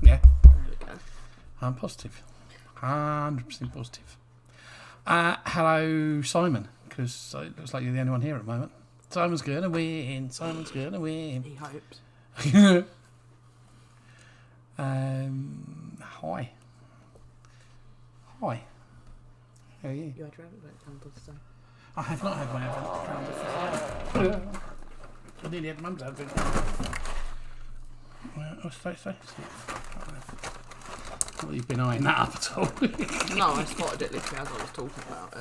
Yeah. There we go. I'm positive. 100% positive. Hello, Simon, because it looks like you're the only one here at the moment. Simon's going to win. Simon's going to win. He hopes. Hi. Hi. How are you? You had your advent candle today. I have not had my advent calendar. I nearly had Mum's advent calendar. Stay. Well, you've been eyeing that up at all. No, I spotted it literally as I was talking about it.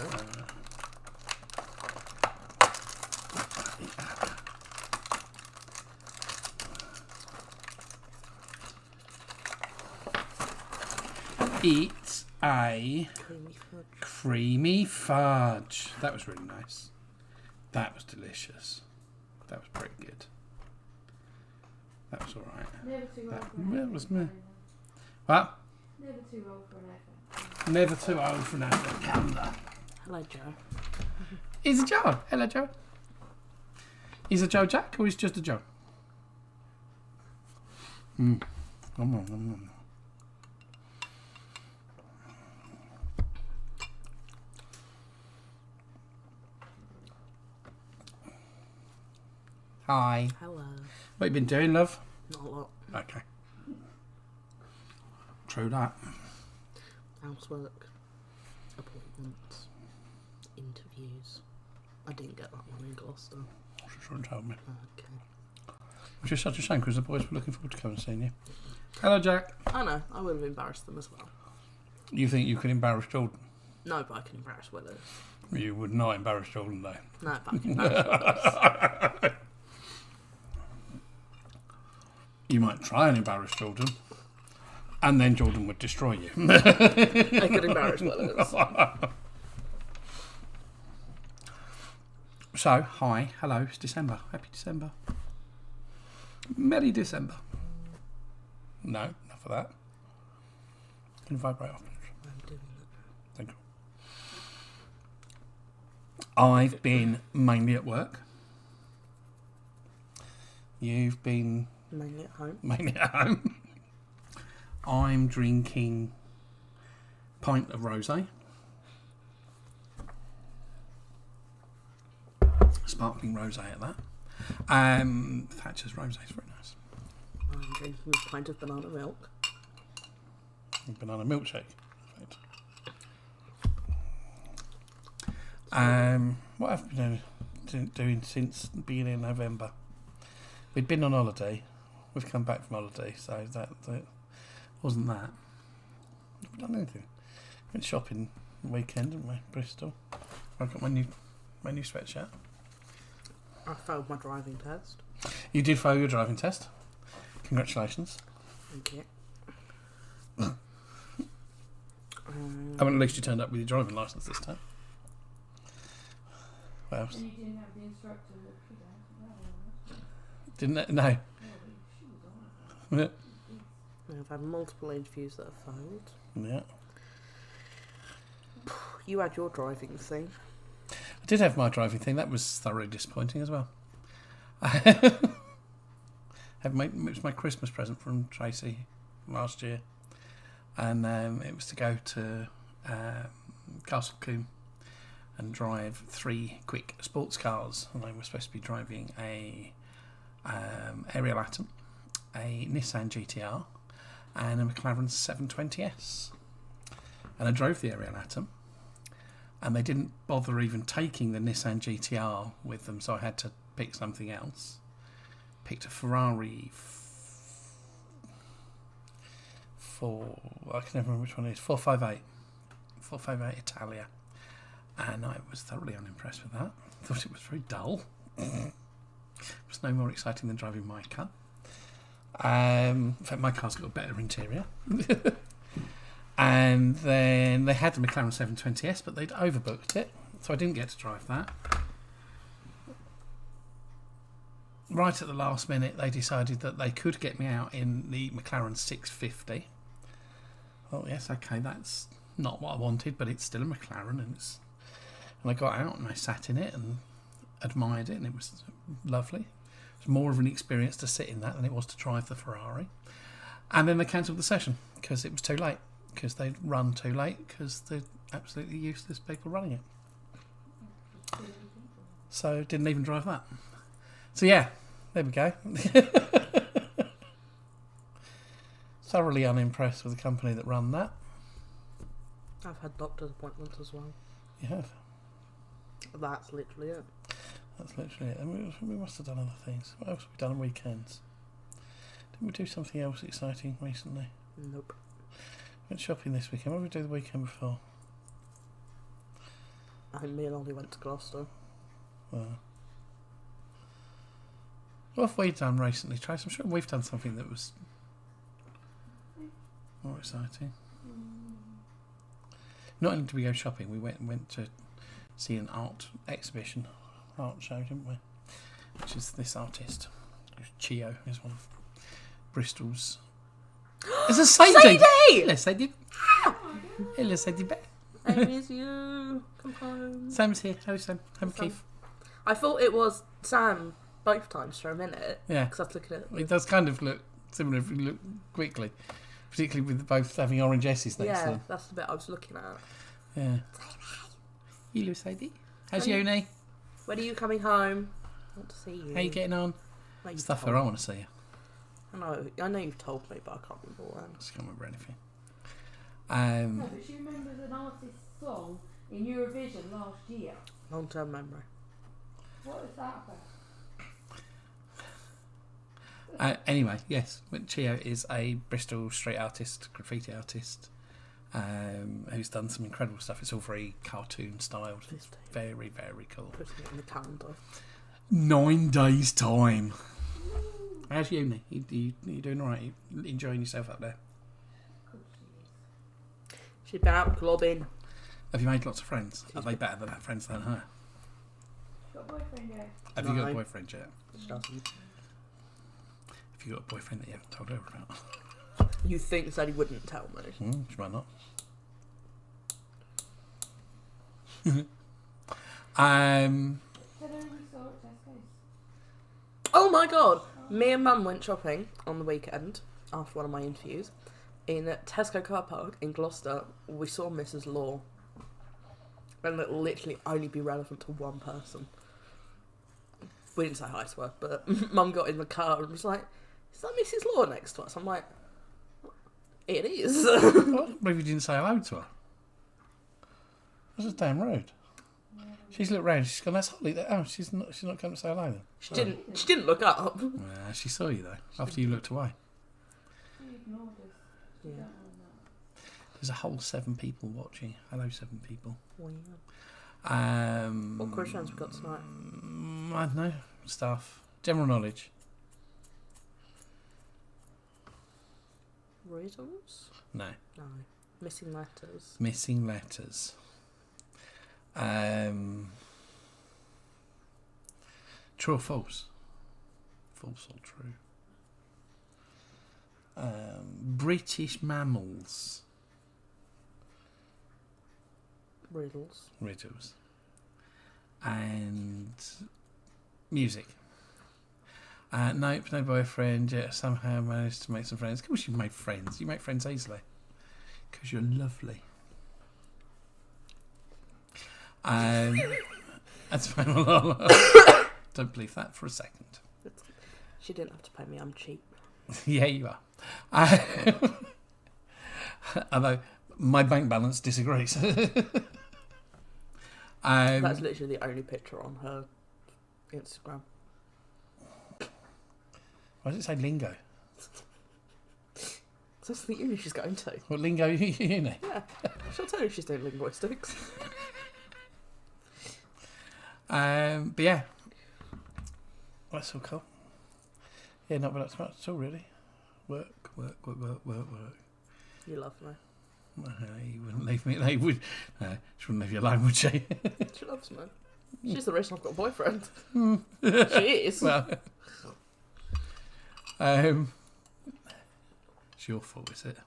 It's a Creamy fudge. creamy fudge. That was really nice. That was delicious. That was pretty good. That was alright. Never too old for an That was me. advent What? calendar. Never too old for an advent. Never too old for an advent calendar. Hello, Joe. He's a Joe. Hello, Joe. He's a Joe Jack, or he's just a Joe? Hi. Hello. What you been doing, love? Not a lot. Okay. True that. Housework. Appointments. Interviews. I didn't get that one in Gloucester. She shouldn't have told me. Okay. Which is such a shame because the boys were looking forward to coming and seeing you. Hello, Jack. I know. I would have embarrassed them as well. You think you can embarrass Jordan? No, but I can embarrass Willis. You would not embarrass Jordan, though. No, but I can embarrass Willis. You might try and embarrass Jordan, and then Jordan would destroy you. I could embarrass Willis. So, hi, hello, it's December. Happy December. Merry December. No, enough of that. Can you vibrate off? I'm doing it. Thank you. I've been mainly at work. You've been Mainly at home. mainly at home. I'm drinking pint of rosé. Sparkling rosé at that. Thatcher's rosé is very nice. I'm drinking a pint of banana milk. Banana milkshake. What have I been doing since the beginning of November? We'd been on holiday. We've come back from holiday, so that wasn't that. We've done anything. Went shopping the weekend, didn't we? Bristol. I got my new sweatshirt. I failed my driving test. You did fail your driving test. Congratulations. Thank you. I mean, at least you turned up with your driving licence this time. What else? And you didn't have the instructor look at that. Didn't it? No. Yeah. I've had multiple interviews that have failed. Yeah. You had your driving thing. I did have my driving thing. That was thoroughly disappointing as well. It was my Christmas present from Tracy last year, and it was to go to Castle Combe and drive 3 quick sports cars, and I was supposed to be driving a Ariel Atom, a Nissan GTR, and a McLaren 720S. And I drove the Ariel Atom, and they didn't bother even taking the Nissan GTR with them, so I had to pick something else. Picked a Ferrari I can never remember which one it is, 458 Italia, and I was thoroughly unimpressed with that. I thought it was very dull. It was no more exciting than driving my car. In fact, my car's got a better interior. And then they had the McLaren 720S, but they'd overbooked it, so I didn't get to drive that. Right at the last minute, they decided that they could get me out in the McLaren 650. Oh yes, okay, that's not what I wanted, but it's still a McLaren, and I got out and I sat in it and admired it, and it was lovely. It was more of an experience to sit in that than it was to drive the Ferrari. And then they cancelled the session because it was too late, because they'd run too late, because they're absolutely useless people running it. So didn't even drive that. So yeah, there we go. Thoroughly unimpressed with the company that run that. I've had doctor's appointments as well. You have. That's literally it. That's literally it. And we must have done other things. What else have we done on weekends? Didn't we do something else exciting recently? Nope. Went shopping this weekend. What did we do the weekend before? I think me and Ollie went to Gloucester. What have we done recently, Trace? I'm sure we've done something that was more exciting. Not only did we go shopping, we went to see an art exhibition, art show, didn't we? Which is this artist, Chio, is one of Bristol's. It's a Sadie! Hello, Sadie. Hello, Sadie. I miss you. Come home. Sam's here. Hello, Sam. Hello, Sam. Keith. I thought it was Sam both times for a minute. Yeah. Because I was looking at It does kind of look similar if you look quickly, particularly with both having orange S's next to yeah, them. that's the bit I was looking at. Yeah. Hello, Sadie. How's uni? When are you coming home? I want to see you. How you getting on? Like you've Stuff told where I want to see you. I know you've told me, but I can't remember when. I just can't remember anything. No, but she remembers an artist's song in Eurovision last year. Long-term memory. What is that about? Anyway, yes, Chio is a Bristol street artist, graffiti artist, who's done some incredible stuff. It's all very cartoon styled. It's very, very cool. Putting it in the calendar. 9 days' time. How's uni? You doing alright? You enjoying yourself up there? She's been out clubbing. Have you made lots of friends? Are they better than friends than her? Got a boyfriend yet? Have you got a boyfriend yet? She doesn't. Have you got a boyfriend that you haven't told her about? You think Sadie wouldn't tell me? She might not. Said only saw at Tesco's. Oh my god! Me and Mum went shopping on the weekend after one of my interviews in Tesco car park in Gloucester. We saw Mrs. Law, and it'll literally only be relevant to one person. We didn't say hi to her, but Mum got in the car and was like, "Is that Mrs. Law next to us?" I'm like, "It is." Well, maybe you didn't say hello to her. That's just damn rude. She's looked round. She's gone. That's Holly. Oh, she's not coming to say hello then. She didn't look up. Nah, she saw you though. After you looked away. She ignored us. She Yeah. don't want that. There's a whole 7 people watching. Hello, 7 people. Wow. Um, What questions we got tonight? I don't know. Stuff. General knowledge. Riddles? No. No. Missing letters. Missing letters. True or false? False or true? British mammals. Riddles. Riddles. And music. Nope, no boyfriend yet. Somehow managed to make some friends. Of course you made friends. You make friends easily. Because you're lovely. That's fine. Don't believe that for a second. She didn't have to pay me, I'm cheap. Yeah, you are. Although my bank balance disagrees. That's literally the only picture on her Instagram. Why does it say lingo? That's the uni she's going to. What lingo uni? Yeah. She'll tell you she's doing linguistics. But yeah. That's all cool. Yeah, not much at all really. Work. You love me. You wouldn't leave me. She wouldn't leave you alone, would she? She loves me. She's the reason I've got a boyfriend. She is. Well, it's your fault, is it?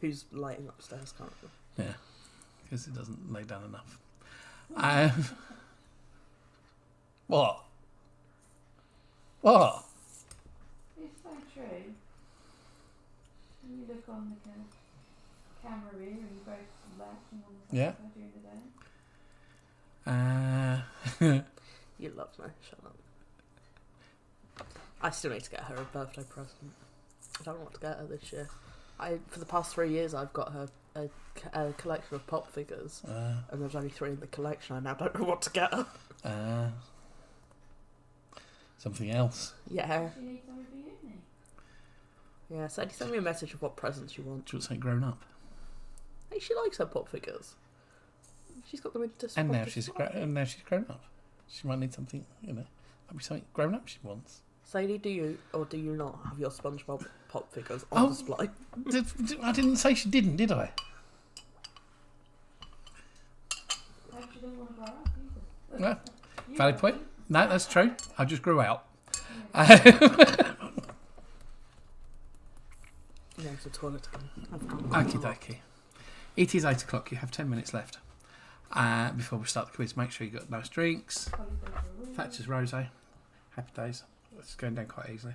Who's lighting upstairs currently? Yeah, because it doesn't lay down enough. What? What? It's so true. When you look on the camera here and you both latching on the Yeah. sofa during the day. You love me. Shut up. I still need to get her a birthday present. I don't know what to get her this year. For the past 3 years, I've got her a collection of pop figures, and there's only 3 in the collection. I now don't know what to get her. Something else. Yeah. She needs something for uni. Yeah, Sadie, send me a message of what presents you want. Do you want something grown up? Hey, she likes her pop figures. She's got them in display. And now she's grown up. She might need something, might be something grown up she wants. Sadie, do you or do you not have your SpongeBob pop figures on display? I didn't say she didn't, did I? Perhaps you don't want to grow up either. No. You Valid don't point. think? No, that's true. I just grew out. No, it's a toilet again. Okie dokie. It is 8 o'clock. You have 10 minutes left. Before we start the quiz, make sure you got nice drinks. Probably go for a wee. Thatcher's Rosé. Happy days. It's going down quite easily.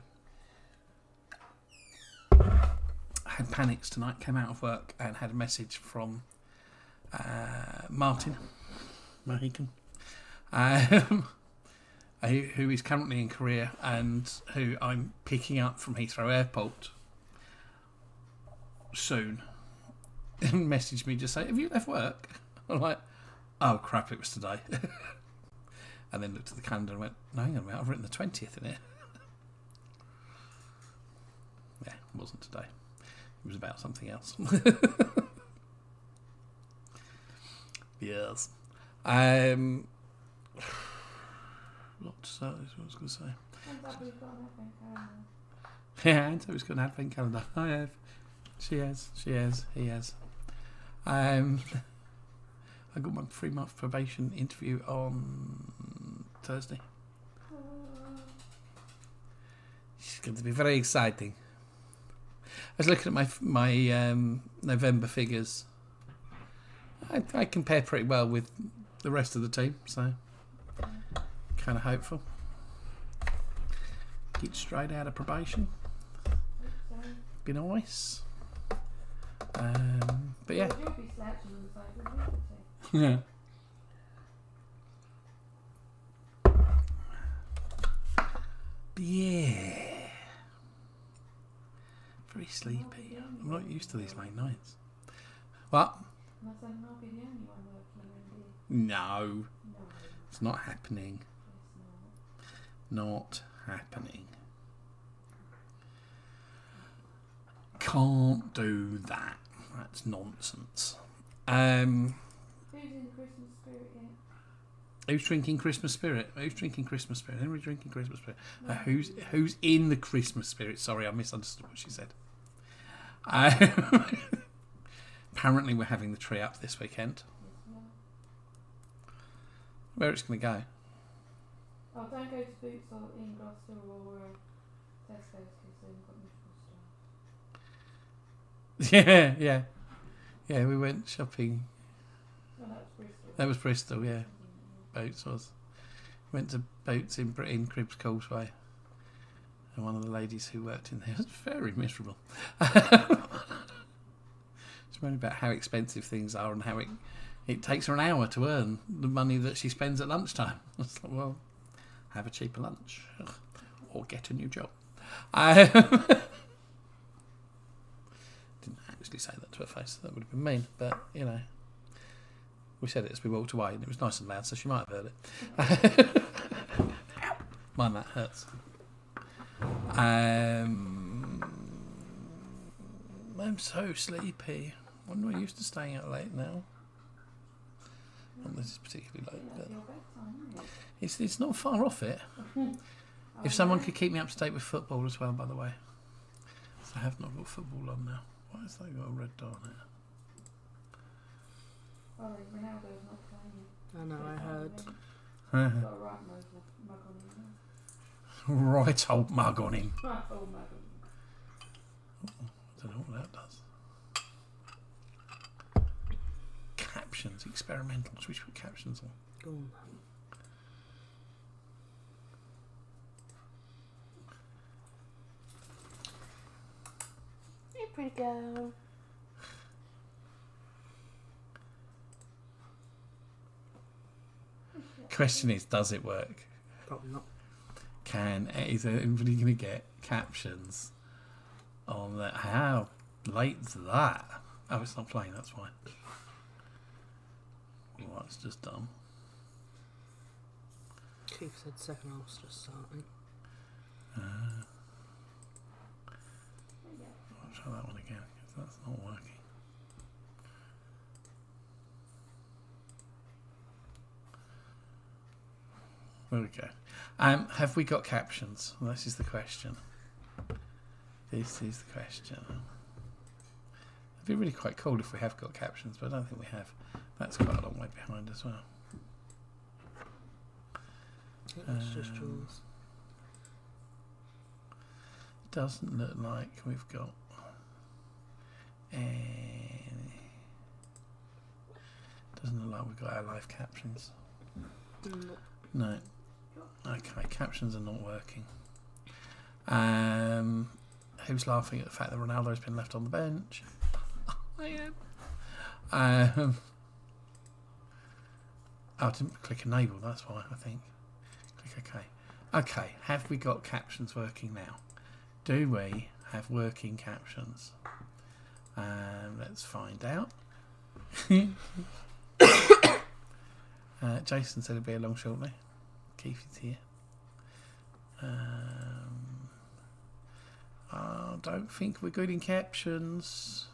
I had panics tonight. Came out of work and had a message from Martin Mohican, who is currently in Korea and who I'm picking up from Heathrow Airport soon. And messaged me just say, "Have you left work?" I'm like, "Oh crap, it was today." And then looked at the calendar and went, "No, hang on a minute, I've written the 20th in it." Yeah, it wasn't today. It was about something else. Yes. What is what I was going to say. Turns out we've got an advent calendar. Yeah, Anto's got an advent calendar. I have. She has. He has. I got my 3-month probation interview on Thursday. It's going to be very exciting. I was looking at my November figures. I compare pretty well with the rest of the team, so kind of hopeful. Get straight out of probation. Be nice. But yeah. You'll be slouching on the side of the road, Yeah. But yeah. Very sleepy. I'm not used to these late nights. What? and I said, I'll be the only one working around here. No. No, It's not happening. it's Not happening. Can't do that. That's nonsense. not. Who's in Christmas spirit yet? Who's drinking Christmas spirit? Who's drinking Christmas spirit? Who's drinking Christmas spirit? No. Who's in the Christmas spirit? Sorry, I misunderstood what she said. Apparently, we're having the tree up this weekend. Yes, we are. Where it's going to go? Oh, don't go to Boots or in Gloucester or Tesco's because they've got miserable stuff. Yeah. We went shopping. No, that was Bristol. That was Bristol, yeah. Boats was. Went to Boats in Cribs Causeway. And one of the ladies who worked in there was very miserable. She moaned about how expensive things are and how it takes her an hour to earn the money that she spends at lunchtime. I was like, well, have a cheaper lunch. Or get a new job. Didn't actually say that to her face. That would have been mean. But, you know. We said it as we walked away, and it was nice and loud, so she might have heard it. Mine, that hurts. I'm so sleepy. I'm not used to staying out late now. Not this is particularly late, but Your bedtime, isn't it? it's not far off it. If someone could keep me up to date with football as well, by the way. So I have not got football on now. Why has that got a red dot on it? Oh, Ronaldo's not playing. I know, I heard. He's got a right mug on him. Right old mug on him. Right old mug on him. I don't know what that does. Captions, experimental. Should we put captions on? Go on. Hey, pretty girl. Question is, does it work? Probably not. Is anybody going to get captions on that? How late's that? Oh, it's not playing, that's why. Well, that's just dumb. Keith said second half's just starting. I'll try that one again, because that's not working. There we go. Have we got captions? Well, this is the question. This is the question. It'd be really quite cool if we have got captions, but I don't think we have. That's quite a long way behind as well. I think that's just yours. Doesn't look like we've got any. Doesn't look like we've got our live captions. No. Okay, captions are not working. Who's laughing at the fact that Ronaldo's been left on the bench? I am. I didn't click enable, that's why, I think. Click OK. Okay, have we got captions working now? Do we have working captions? Let's find out. Jason said it'd be along shortly. Keith is here. I don't think we're good in captions.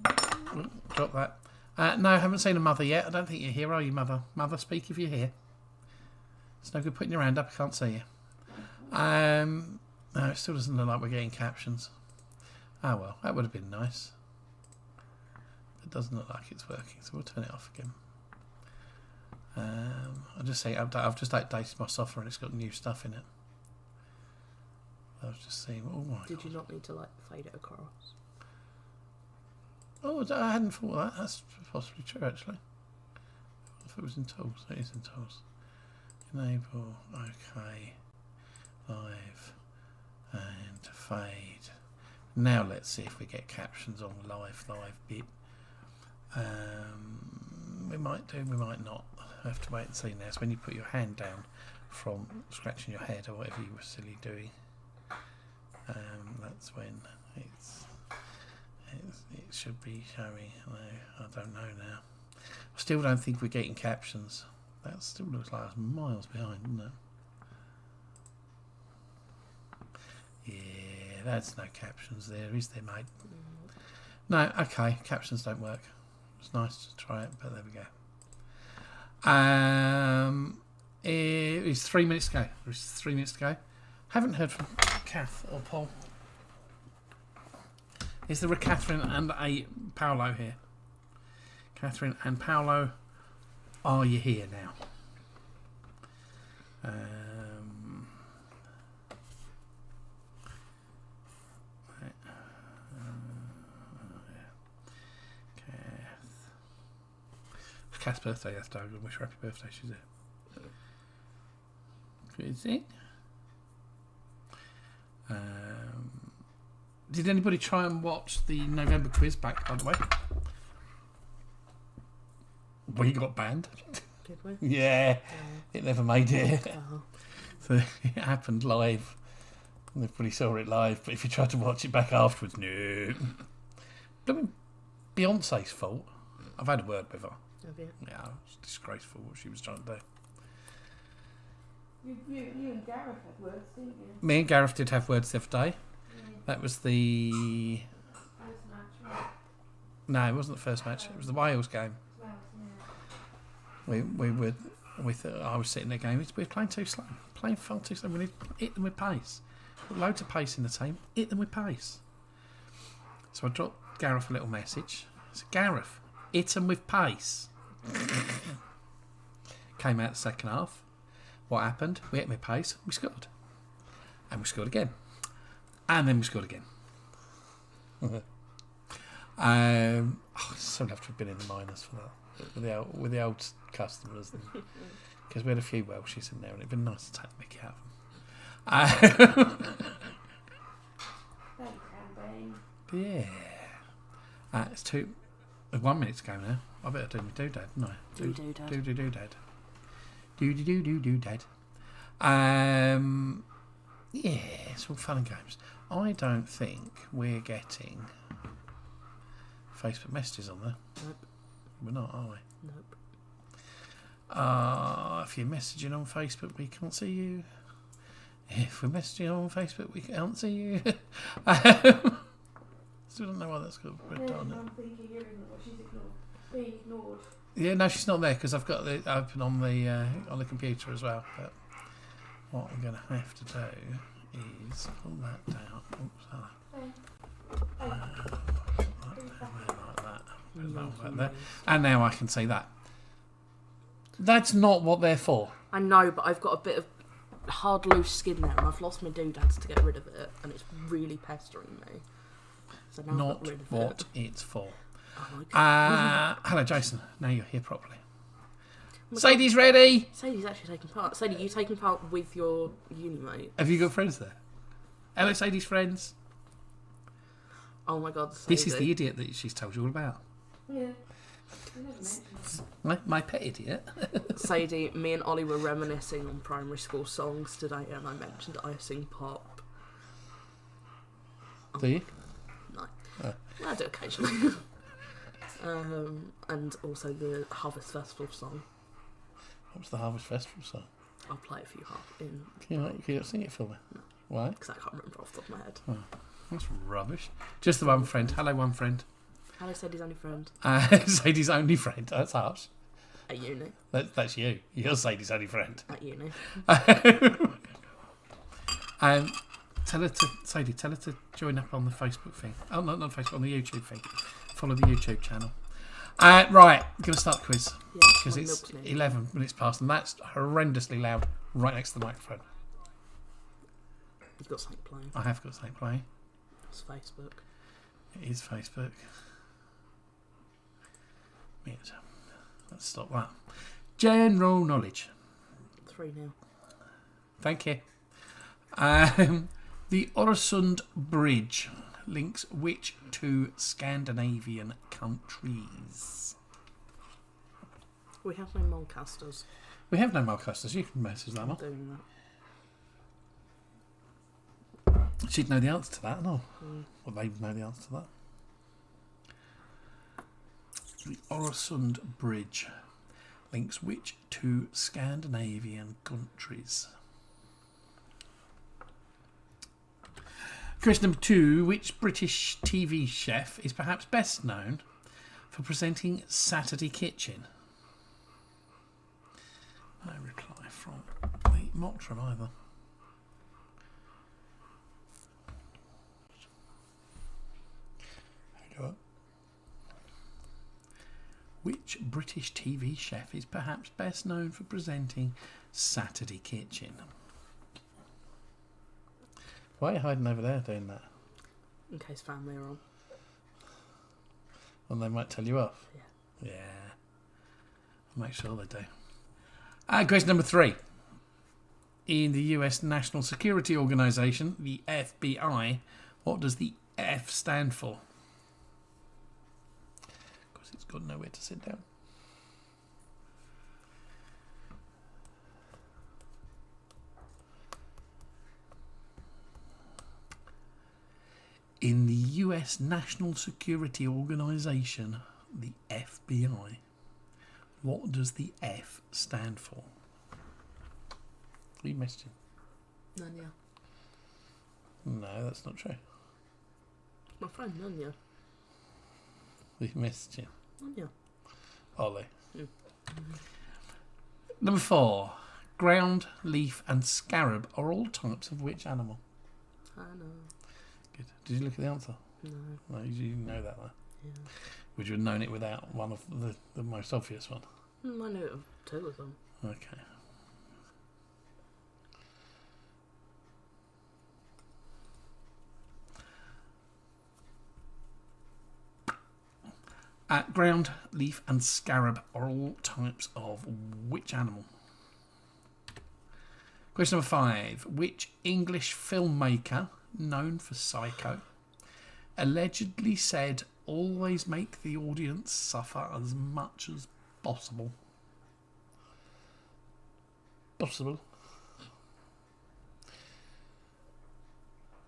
Oh, drop that. No, I haven't seen a mother yet. I don't think you're here, are you, mother? Mother, speak if you're here. It's no good putting your hand up. I can't see you. No, it still doesn't look like we're getting captions. Oh well, that would have been nice. It doesn't look like it's working, so we'll turn it off again. I'll just say I've just updated my software and it's got new stuff in it. I was just seeing. Oh my Did God. you not need to like fade it across? Oh, I hadn't thought of that. That's possibly true, actually. I thought it was in tools. It is in tools. Enable. Okay. Live. And fade. Now let's see if we get captions on live bit. We might do, we might not. I have to wait and see now. It's when you put your hand down from scratching your head or whatever you were silly doing. That's when it should be showing. No, I don't know now. I still don't think we're getting captions. That still looks like it's miles behind, doesn't it? Yeah, that's no captions there, is there, mate? No, okay, captions don't work. It's nice to try it, but there we go. It's 3 minutes to go. There's 3 minutes to go. Haven't heard from Kath or Paul. Is there a Catherine and a Paolo here? Catherine and Paolo, are you here now? It's Kath's birthday yesterday. I'm going to wish her happy birthday. She's here. Is it? Did anybody try and watch the November quiz back, by the way? We got banned. Did we? Yeah, it never made it. Oh. So it happened live. And everybody saw it live, but if you tried to watch it back afterwards, no. I mean, Beyonce's fault. I've had a word with her. Have you? Yeah, it's disgraceful what she was trying to do. You and Gareth had words, didn't you? Me and Gareth did have words the other day. Yeah. That was the... First match, right? No, it wasn't the first match. It was the Wales game. Well, yeah. We thought I was sitting there going, we're playing too slow. Playing far too slow. We need to hit them with pace. Put loads of pace in the team. Hit them with pace. So I dropped Gareth a little message. I said, Gareth, hit them with pace. Came out the second half. What happened? We hit them with pace. We scored. And we scored again. And then we scored again. So love to have been in the minors for that. With the old customers. Because we had a few Welshies in there and it'd been nice to take the mickey out of them. Thanks, Campaign. Yeah. It's 1 minute to go now. I better do my doodad, didn't I? Doodad. Doodad. Yeah, it's all fun and games. I don't think we're getting Facebook messages on there. Nope. We're not, are we? Nope. If you're messaging on Facebook, we can't see you. If we're messaging on Facebook, we can't see you. Still don't know why that's got red There's on it. one thing you're hearing that she's ignored. Being ignored. Yeah, no, she's not there because I've got it open on the computer as well. But what I'm going to have to do is pull that down. Oops, like that. And now I can see that. That's not what they're for. I know, but I've got a bit of hard, loose skin there, and I've lost my doodads to get rid of it, and it's really pestering me. So now I've Not got rid of what it. it's for. Oh my God. Hello, Jason. Now you're here properly. Oh my God. Sadie's ready. Sadie's actually taking part. Sadie, you taking part with your uni mate? Have you got friends there? Hello, Sadie's friends. Oh my God, Sadie. This is the idiot that she's told you all about. Yeah. You never mentioned. My pet idiot. Sadie, me and Ollie were reminiscing on primary school songs today, and I mentioned Icing Pop. Do you? No. Oh. I do occasionally. And also the Harvest Festival song. What was the Harvest Festival song? I'll play it for you in Can you sing it for me? No. Why? because I can't remember off the top of my head. That's rubbish. Just the one friend. Hello, one friend. Hello, Sadie's only friend. Sadie's only friend. That's harsh. At uni. That's you. You're Sadie's only friend. At uni. Sadie, tell her to join up on the Facebook thing. Oh, not Facebook, on the YouTube thing. Follow the YouTube channel. Right, give a start quiz. Yeah, Because it's 11 minutes past, and that's horrendously loud right next to the microphone. You've got something playing. I have got something playing. It's Facebook. It is Facebook. Mute. Let's stop that. General knowledge. 3-0. Thank you. The Øresund Bridge links which two Scandinavian countries? We have no Mulcasters. We have no Mulcasters. You can message that I'm up. doing that. She'd know the answer to that, no? Well, they'd know the answer to that. The Øresund Bridge links which two Scandinavian countries? Question number 2. Which British TV chef is perhaps best known for presenting Saturday Kitchen? No reply from the Mottram either. Go up. Which British TV chef is perhaps best known for presenting Saturday Kitchen? Why are you hiding over there doing that? In case family are on. And they might tell you off. Yeah. Yeah. I'll make sure they do. Question number 3. In the US National Security Organization, the FBI, what does the F stand for? Because it's got nowhere to sit down. In the US National Security Organization, the FBI, what does the F stand for? Are you messaging? Nanya. No, that's not true. My friend Nanya. We missed you. Nanya. Ollie. Mm. Number 4. Ground, leaf and scarab are all types of which animal? I know. Good. Did you look at the answer? No. No, you didn't know that, though. Yeah. Would you have known it without one of the most obvious one? I know of 2 of them. Okay. Ground, leaf and scarab are all types of which animal? Question number 5. Which English filmmaker, known for Psycho, allegedly said, always make the audience suffer as much as possible? Possible.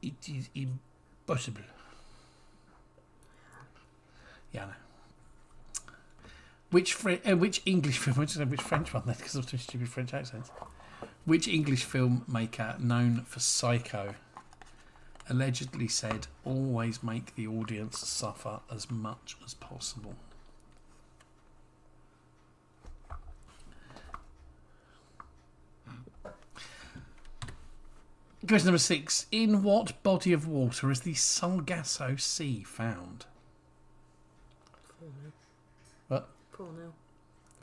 It is impossible. Yeah, I know. Which English film? Which French one then? Because of two stupid French accents. Which English filmmaker known for Psycho allegedly said, "Always make the audience suffer as much as possible"? Question number 6. In what body of water is the Sargasso Sea found? 4-0. What? 4-0.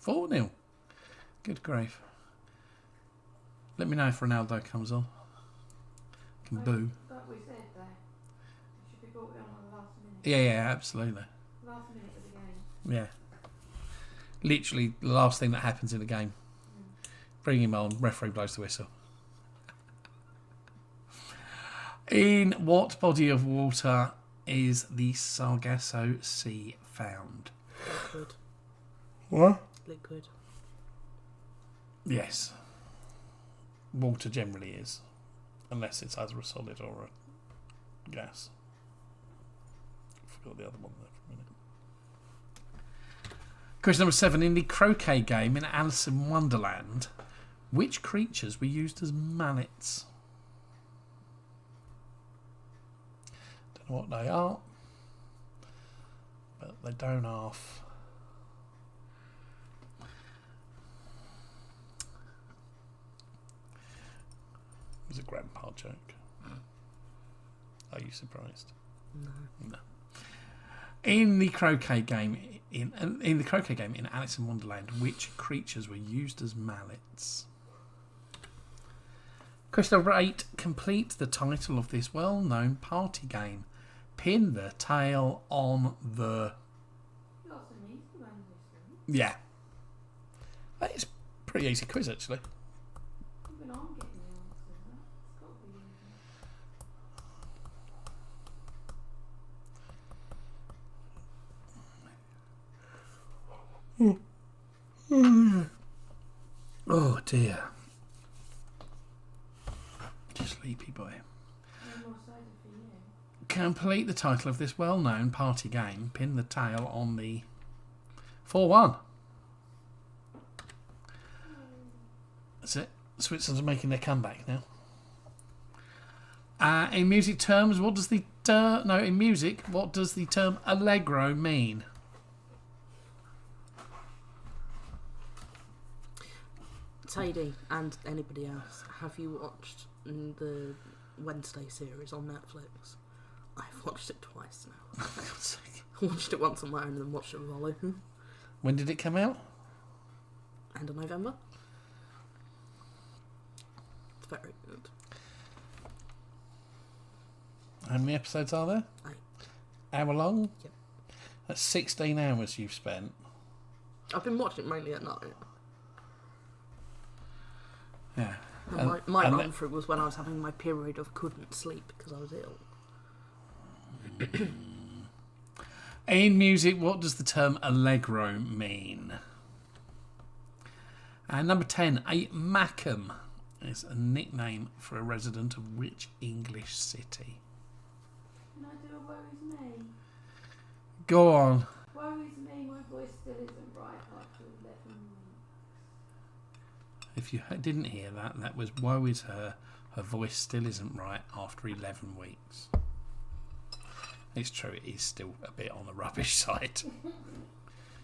4-0. Good grief. Let me know if Ronaldo comes on. Can boo. But we said that it should be brought on the last minute. Yeah, absolutely. Last minute of the game. Yeah. Literally the last thing that happens in the game. Bring him on, referee blows the whistle. In what body of water is the Sargasso Sea found? Liquid. What? Liquid. Yes. Water generally is. Unless it's either a solid or a gas. I forgot the other one there for a minute. Question number 7. In the croquet game in Alice in Wonderland, which creatures were used as mallets? Don't know what they are, but they don't half. was a grandpa joke. Are you surprised? No. In the croquet game in Alice in Wonderland, which creatures were used as mallets? Question number 8. Complete the title of this well-known party game. Pin the tail on the... Got some easy ones this week. Yeah. It's a pretty easy quiz, actually. Even I'm getting the answers. It's got to be easy. Oh, dear. Sleepy boy. No more soda for you. Complete the title of this well-known party game. Pin the tail on the 4-1. That's it. Switzerland's making their comeback now. In music terms, what does the what does the term allegro mean? Sadie and anybody else, have you watched the Wednesday series on Netflix? I've watched it twice now. I watched it once on my own and then watched it with Ollie. When did it come out? End of November. It's very good. How many episodes are there? 8. Hour long? Yep. That's 16 hours you've spent. I've been watching it mainly at night. Yeah. And my run through was when I was having my period of couldn't sleep because I was ill. In music, what does the term allegro mean? And number 10, a macam is a nickname for a resident of which English city? Can I do a woe is me? Go on. Woe is me, my voice still isn't right after 11 weeks. If you didn't hear that, that was woe is her. Her voice still isn't right after 11 weeks. It's true, it is still a bit on the rubbish side.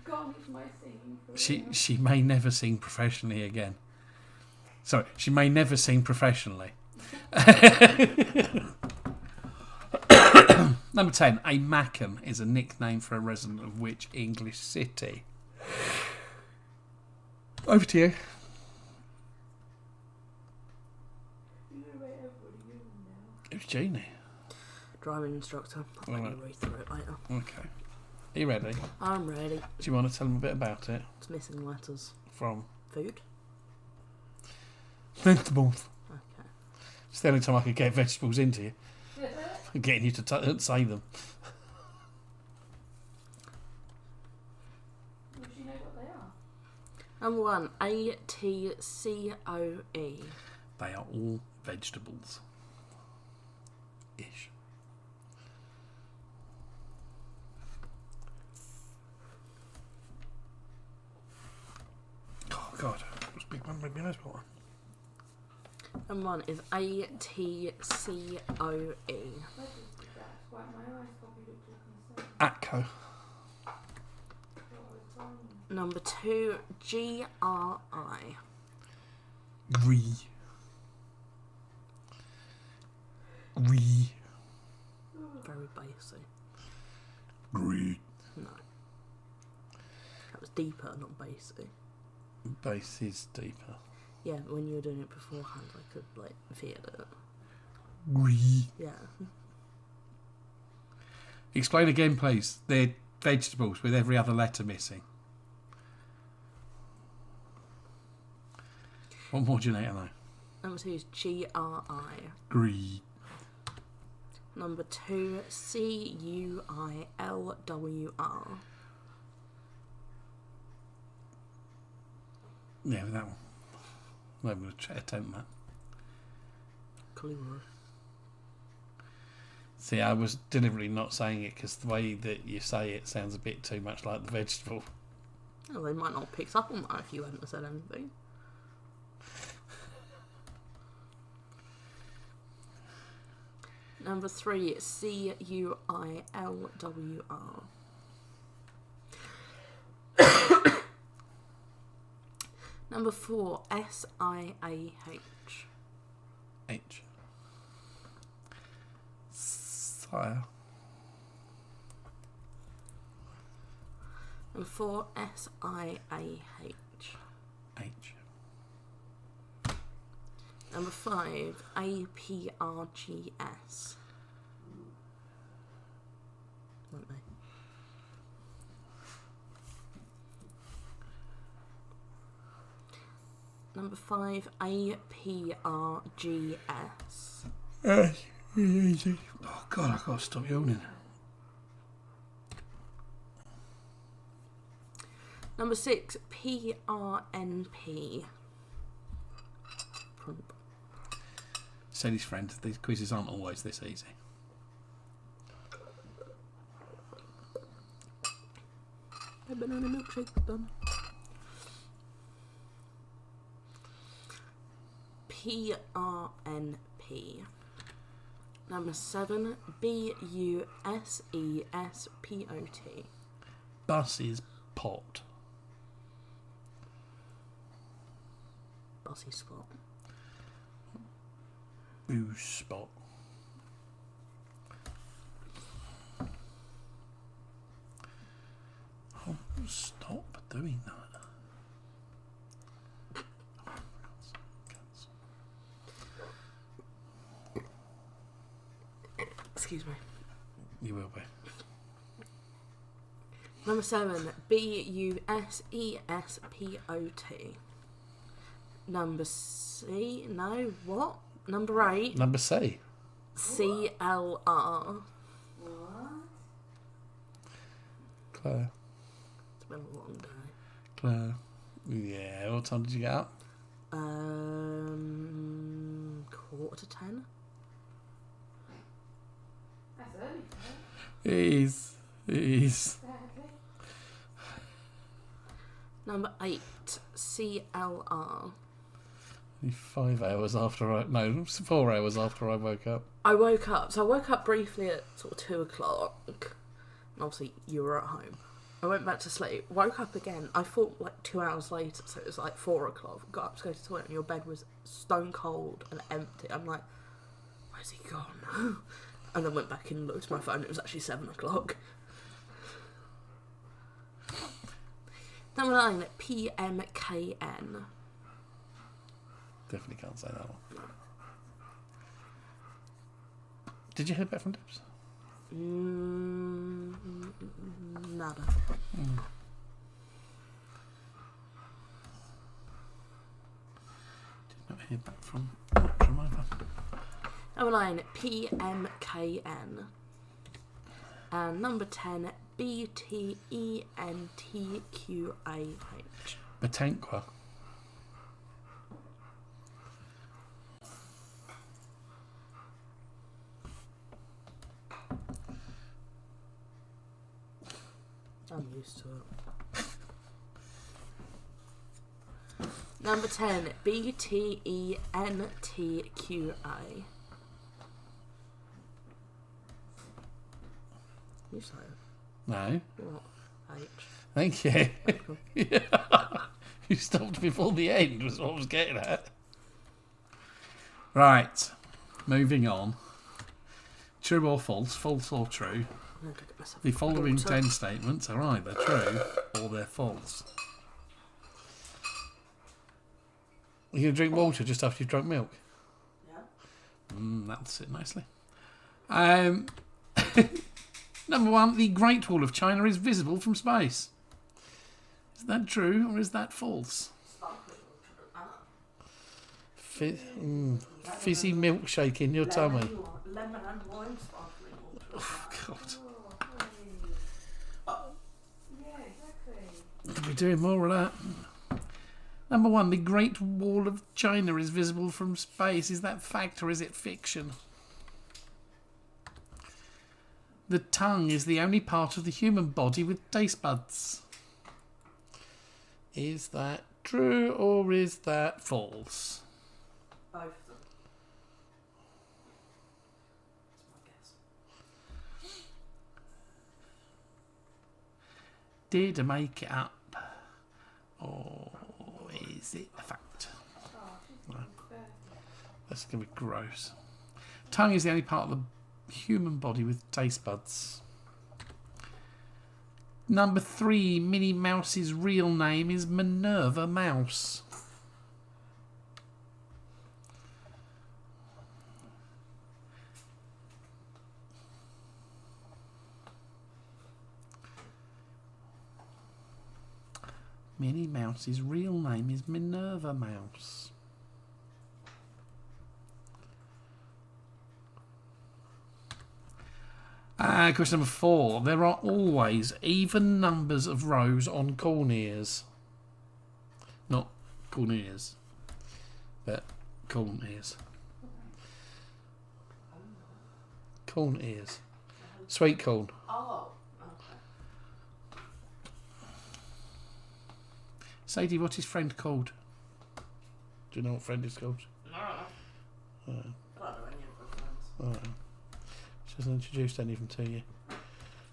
Garnish my singing career. She may never sing professionally again. Sorry, she may never sing professionally. Number 10, a macam is a nickname for a resident of which English city? Over to you. It was Jeannie. Driving instructor. I'll let you read through it later. Okay. Are you ready? I'm ready. Do you want to tell them a bit about it? It's missing letters. From? Food? Vegetables. Okay. It's the only time I could get vegetables into you. Getting you to say them. Would you know what they are? Number 1, ATCOE. They are all vegetables. Ish. Oh God, it was a big one, maybe nice one. Number 1 is ATCOE. Atco. Number 2, GRI. Gree. Very basic. Gree. No. That was deeper, not basic. Base is deeper. Yeah, but when you were doing it beforehand, I could, feel it. Gree. Yeah. Explain again, please. They're vegetables with every other letter missing. What more do you need to know? Number 2 is GRI. Gree. Number 2, CUILWR. Yeah, with that one. I'm not going to attempt that. Clue. See, I was deliberately not saying it because the way that you say it sounds a bit too much like the vegetable. Well, they might not have picked up on that if you hadn't said anything. Number 3, CUILWR. Number 4, SIAH. H. Sire. Number 4, SIAH. H. Number 5, APRGS. Won't they? Number 5, APRGS. Oh God, I've got to stop yawning. Number 6, PRNP. Prump. Said his friend, these quizzes aren't always this easy. A banana milkshake done. PRNP. Number 7, BUSESPOT. Bus is pot. Bossy spot. Boo spot. Oh, stop doing that. Excuse me. You will be. Number 7, BUSESPOT. Number C, no, what? Number 8, Number C. CLR. What? Claire. It's been a long day. Claire. Yeah, what time did you get up? 9:45. That's early for her. He's. Exactly. Number 8, CLR. 5 hours after I... No, it was 4 hours after I woke up. I woke up briefly at sort of 2 o'clock. And obviously, you were at home. I went back to sleep, woke up again. I thought like 2 hours later, so it was like 4 o'clock. Got up to go to the toilet, and your bed was stone cold and empty. I'm like, where's he gone? And then went back and looked at my phone. It was actually 7 o'clock. Number 9, PMKN. Definitely can't say that one. Did you hear back from Debs? Nada. Did not hear back from either. Number 9, PMKN. And number 10, BTENTQAH. Batanqua. I'm used to it. Number 10, BTENTQA. You say it. No. What? H. Thank you. Yeah. You stopped before the end was what I was getting at. Right. Moving on. True or false? False or true? I'm gonna go get myself The a following water. 10 statements are either true or they're false. You're going to drink water just after you've drunk milk? Yeah. That'll sit nicely. Number 1, the Great Wall of China is visible from space. Is that true or is that false? Fizzy milkshake in your tummy. Lemon and lime sparkling water. Oh, God. Yeah, exactly. Could be doing more of that. Number 1, the Great Wall of China is visible from space. Is that fact or is it fiction? The tongue is the only part of the human body with taste buds. Is that true or is that false? Both of them. That's my guess. Did I make it up? Or is it a fact? Oh, she's his birthday. That's going to be gross. Tongue is the only part of the human body with taste buds. Number 3, Minnie Mouse's real name is Minerva Mouse. Minnie Mouse's real name is Minerva Mouse. Question number 4. There are always even numbers of rows on corn ears. Not corn ears, but corn ears. Corn ears. Sweet corn. Oh, okay. Sadie, what is friend called? Do you know what friend is called? No. I don't know any of her friends. Alright. She hasn't introduced any of them to you.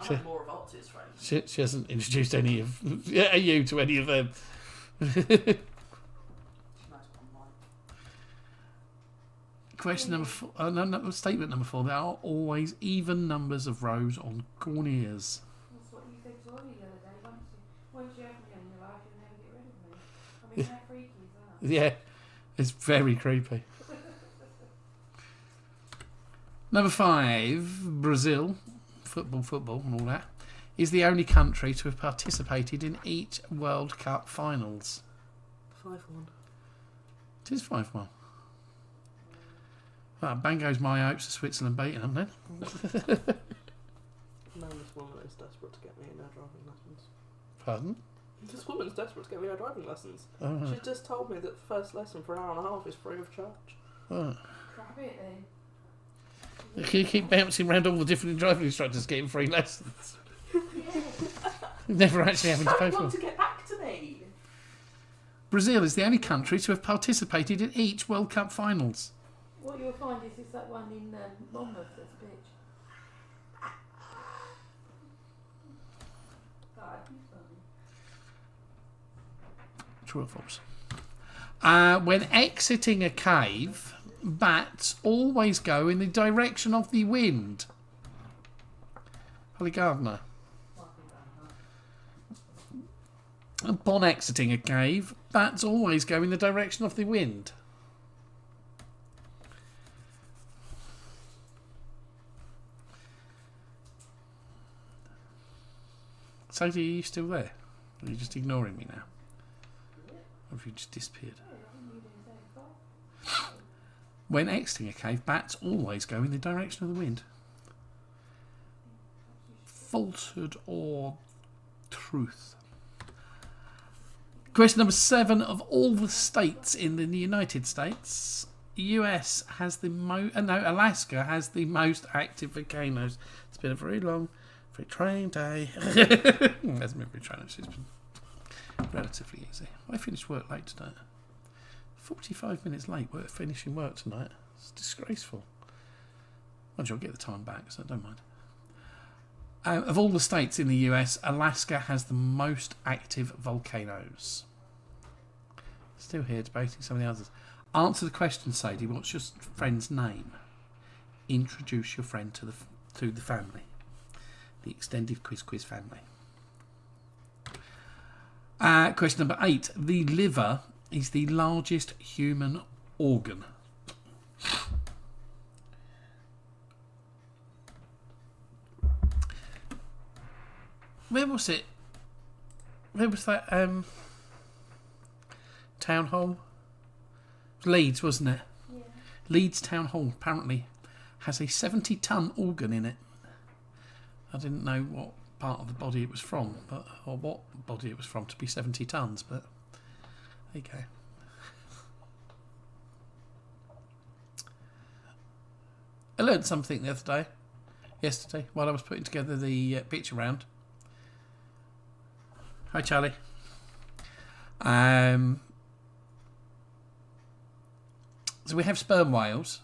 I know more of Otis' friends. She hasn't introduced any of you to any of them. Question number 4. Statement number 4. There are always even numbers of rows on corn ears. That's what you said to Ollie the other day. Once you have me in your life, you'll never get rid of me. I mean, how freaky is that? Yeah, it's very creepy. Number 5, Brazil, football and all that, is the only country to have participated in each World Cup finals. 5-1. It is 5-1. Well, bang goes my hopes of Switzerland beating them then. Man, this woman is desperate to get me in her driving lessons. Pardon? This woman's desperate to get me her driving lessons. Oh, right. She just told me that the first lesson for an hour and a half is free of charge. Right. Grab it then. You keep bouncing around all the different driving instructors getting free lessons. Yeah. Never actually having to pay for want them. to get back to me. Brazil is the only country to have participated in each World Cup finals. What you'll find is it's that one in Monmouth that's a bitch. That'd be funny. True or false? When exiting a cave, bats always go in the direction of the wind. Holly Gardner. Upon exiting a cave, bats always go in the direction of the wind. Sadie, are you still there? Or are you just ignoring me now? Or have you just disappeared? When exiting a cave, bats always go in the direction of the wind. Falsehood or truth? Question number 7. Of all the states in the United States, Alaska has the most active volcanoes. It's been a very long, very trying day. It hasn't been very trying, it's been relatively easy. I finished work late today. 45 minutes late finishing work tonight. It's disgraceful. Well, I'll get the time back, so I don't mind. Of all the states in the US, Alaska has the most active volcanoes. Still here debating some of the others. Answer the question, Sadie. What's your friend's name? Introduce your friend to the family. The extended quiz family. Question number 8. The liver is the largest human organ. Where was it? Where was that town hall? It was Leeds, wasn't it? Yeah. Leeds Town Hall apparently has a 70-ton organ in it. I didn't know what part of the body it was from, or what body it was from to be 70 tons, but there you go. I learned something the other day, yesterday, while I was putting together the picture round. Hi, Charlie. So we have sperm whales.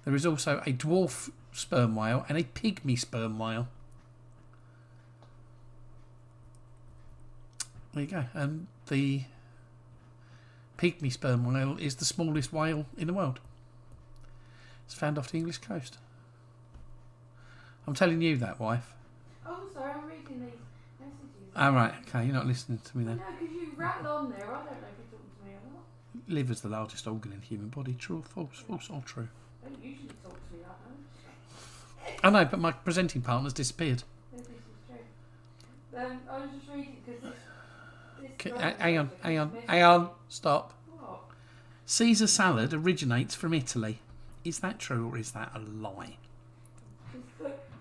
There is also a dwarf sperm whale and a pygmy sperm whale. There you go. And the pygmy sperm whale is the smallest whale in the world. It's found off the English coast. I'm telling you that, wife. Oh, sorry, I'm reading these messages. Oh, right, okay, you're not listening to me then. No, because you rattle on there. I don't know if you're talking to me or not. Liver's the largest organ in the human body. True or false? False or true? Don't usually talk to me like that. I know, but my presenting partner's disappeared. This is true. I was just reading because this Hang on, stop. What? Caesar salad originates from Italy. Is that true or is that a lie?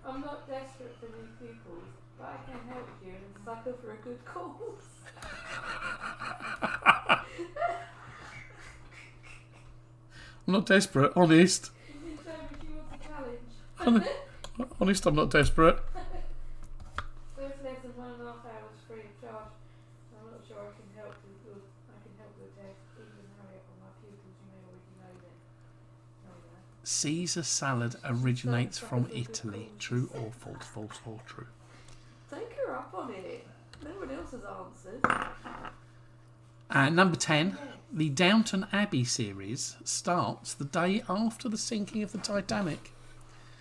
I'm not desperate for new pupils, but I can help you and sucker for a good cause. I'm not desperate, honest. She told me she wants a challenge. Honest, I'm not desperate. First lesson, 1.5 hours free of charge. I'm not sure I can help you with the test, even hurry up on my pupils. You may already know that. Caesar salad originates from Italy. True or false? False or true? Take her up on it. No one else has answered. Number 10. The Downton Abbey series starts the day after the sinking of the Titanic.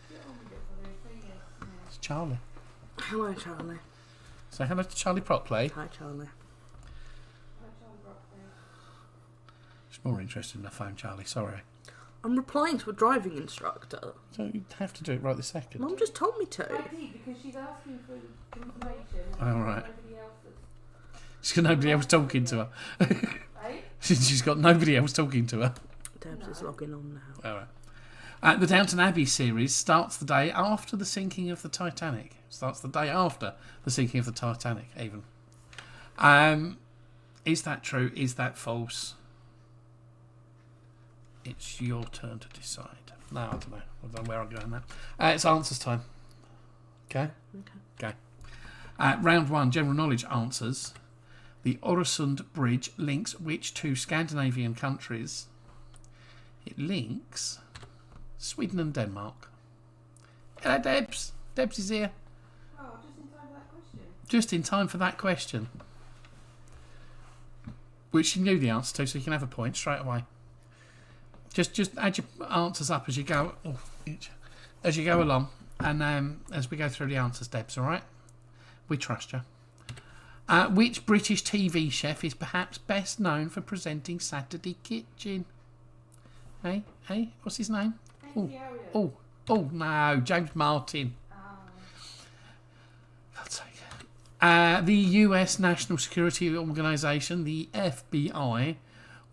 Get on with it for their fingers. It's Charlie. Hello, Charlie. So hello to Charlie properly. Hi, Charlie. She's more interested in her phone, Charlie. Sorry. I'm replying to a driving instructor. So you have to do it right this second. Mum just told me to. ID, because she's asking for information. Oh, right. Nobody else that's, She's got nobody else talking to her. right? She's got nobody else talking to her. Debs is logging on now. All right. The Downton Abbey series starts the day after the sinking of the Titanic. Starts the day after the sinking of the Titanic, even. Is that true? Is that false? It's your turn to decide. No, I don't know. I don't know where I'm going now. It's answers time. Okay? Okay. Round 1, general knowledge answers. The Øresund Bridge links which two Scandinavian countries? It links Sweden and Denmark. Hello, Debs. Debs is here. Oh, just in time for that question. Just in time for that question. Which you knew the answer to, so you can have a point straight away. Just add your answers up as you go. As you go along, and as we go through the answers, Debs. All right. We trust you. Which British TV chef is perhaps best known for presenting Saturday Kitchen? Hey, what's his name? Oh, no, James Martin. God's sake. The US National Security Organization, the FBI.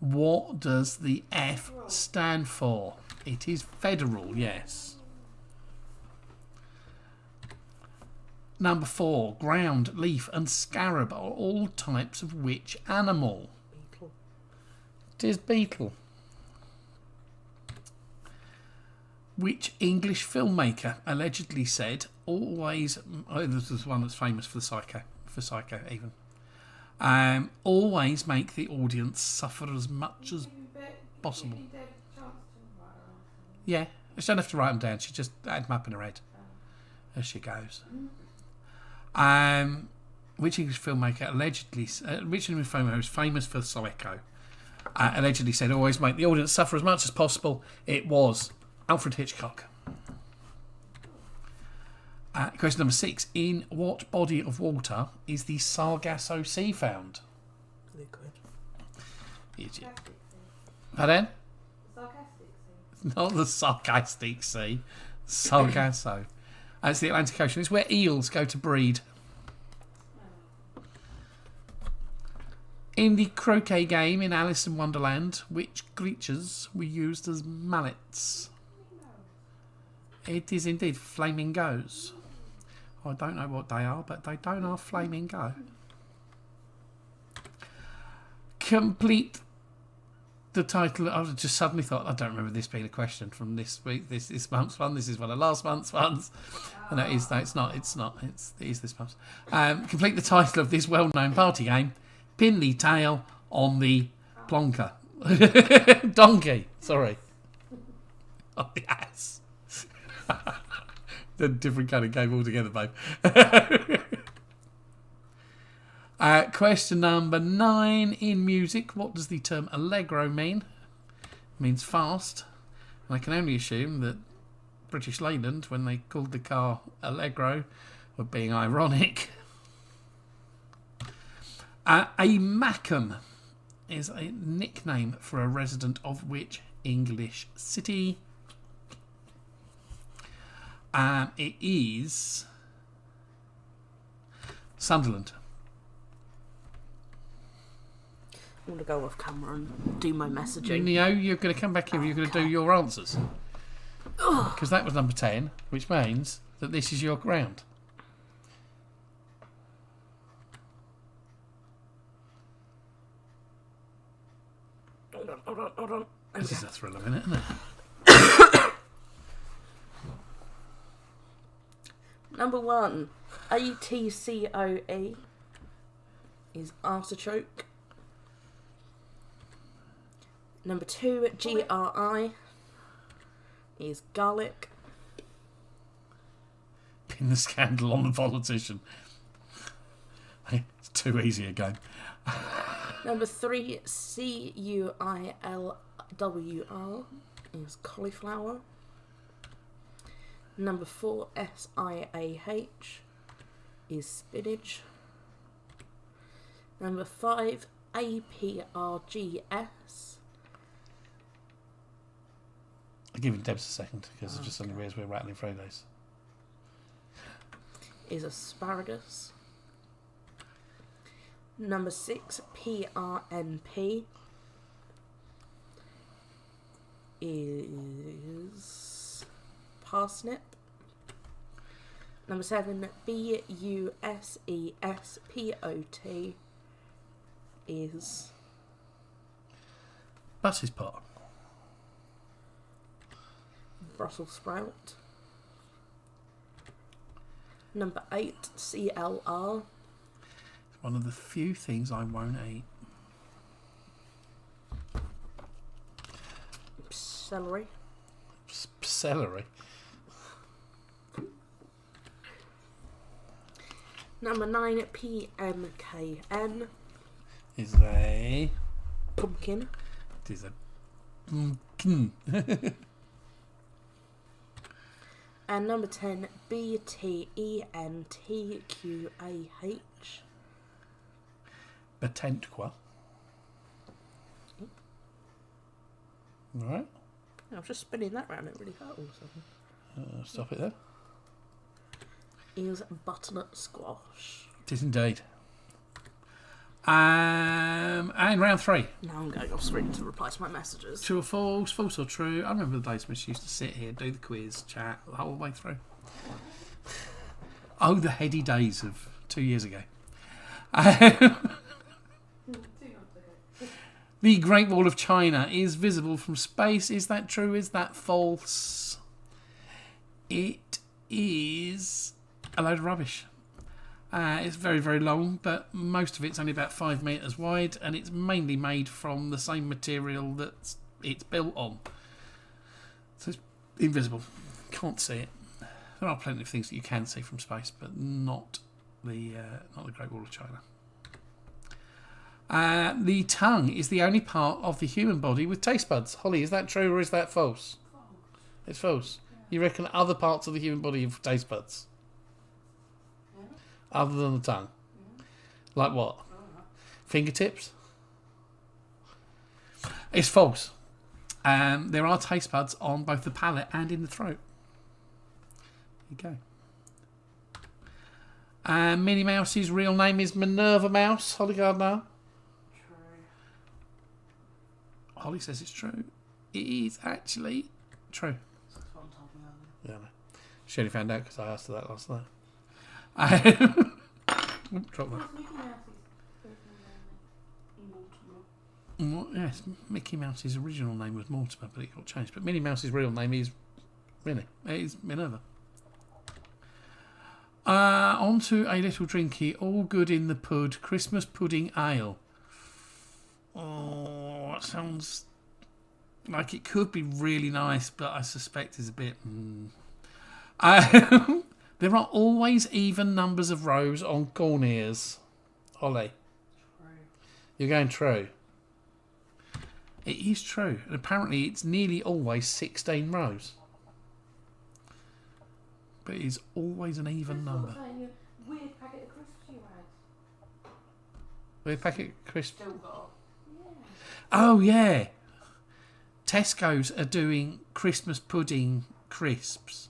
What does the F stand for? It is federal, yes. Number 4. Ground, leaf and scarab are all types of which animal? Beetle. It is beetle. Which English filmmaker allegedly said always... Oh, this is one that's famous for Psycho even. Always make the audience suffer as much as possible. Yeah, she don't have to write them down. She just add them up in her head as she goes. Which English filmmaker allegedly... which English filmmaker is famous for Psycho? Allegedly said always make the audience suffer as much as possible. It was Alfred Hitchcock. Question number 6. In what body of water is the Sargasso Sea found? Liquid. Pardon? Sarcastic sea. Not the sarcastic sea. Sargasso. It's the Atlantic Ocean. It's where eels go to breed. In the croquet game in Alice in Wonderland, which creatures were used as mallets? It is indeed flamingos. I don't know what they are, but they don't are flamingo. Complete the title. I just suddenly thought, I don't remember this being a question from this week. This month's one. This is one of last month's ones. No, it is. No, it's not. It is this month's. Complete the title of this well-known party game. Pin the tail on the plonker. Donkey. Sorry. On the ass. A different kind of game altogether, babe. Question number 9. In music, what does the term allegro mean? It means fast. And I can only assume that British Leyland, when they called the car Allegro, were being ironic. A Macam is a nickname for a resident of which English city? It is Sunderland. I'm going to go off camera and do my messaging. Neo, you're going to come back here and you're going to do your answers. Because that was number 10, which means that this is your round. Hold on. This is a thriller minute, isn't it? Number 1, ATCOE is artichoke. Number 2, GRI is garlic. Pin the scandal on the politician. It's too easy a game. Number 3, CUILWR is cauliflower. Number 4, SIAH is spinach. Number 5, APRGS. I'll give Debs a second because it's just only as we're rattling through those. Is asparagus. Number 6, PRNP is parsnip. Number 7, BUSESPOT is Buss's pot. Brussels sprout. Number 8, CLR. It's one of the few things I won't eat. Celery. Celery. Number 9, PMKN Is a... pumpkin. It is a... pumpkin. And number 10, BTENTQAH. Batentqua. Alright. I was just spinning that round, it really hurt all of a sudden. Stop it there. Is butternut squash. It is indeed. And round 3. Now I'm going off screen to reply to my messages. True or false? False or true? I remember the days when she used to sit here, do the quiz, chat the whole way through. Oh, the heady days of 2 years ago. The Great Wall of China is visible from space. Is that true? Is that false? It is a load of rubbish. It's very, very long, but most of it's only about 5 metres wide, and it's mainly made from the same material that it's built on. So it's invisible. Can't see it. There are plenty of things that you can see from space, but not the Great Wall of China. The tongue is the only part of the human body with taste buds. Holly, is that true or is that false? It's false. You reckon other parts of the human body have taste buds? Other than the tongue? Like what? Fingertips? It's false. There are taste buds on both the palate and in the throat. There you go. Minnie Mouse's real name is Minerva Mouse. Holly Gardner? True. Holly says it's true. It is actually true. That's what I'm talking about. Yeah, I know. She only found out because I asked her that last night. Drop that. Yes, Mickey Mouse's original name was Mortimer, but it got changed. But Minnie Mouse's real name is Minnie. It is Minerva. On to a little drinky. All good in the pud. Christmas pudding ale. Oh, that sounds like it could be really nice, but I suspect it's a bit... There are always even numbers of rows on corn ears. Holly? True. You're going true. It is true. And apparently it's nearly always 16 rows. But it is always an even number. Weird packet of crisps you had. Weird packet of crisps. Still got. Yeah. Oh, yeah. Tesco's are doing Christmas pudding crisps.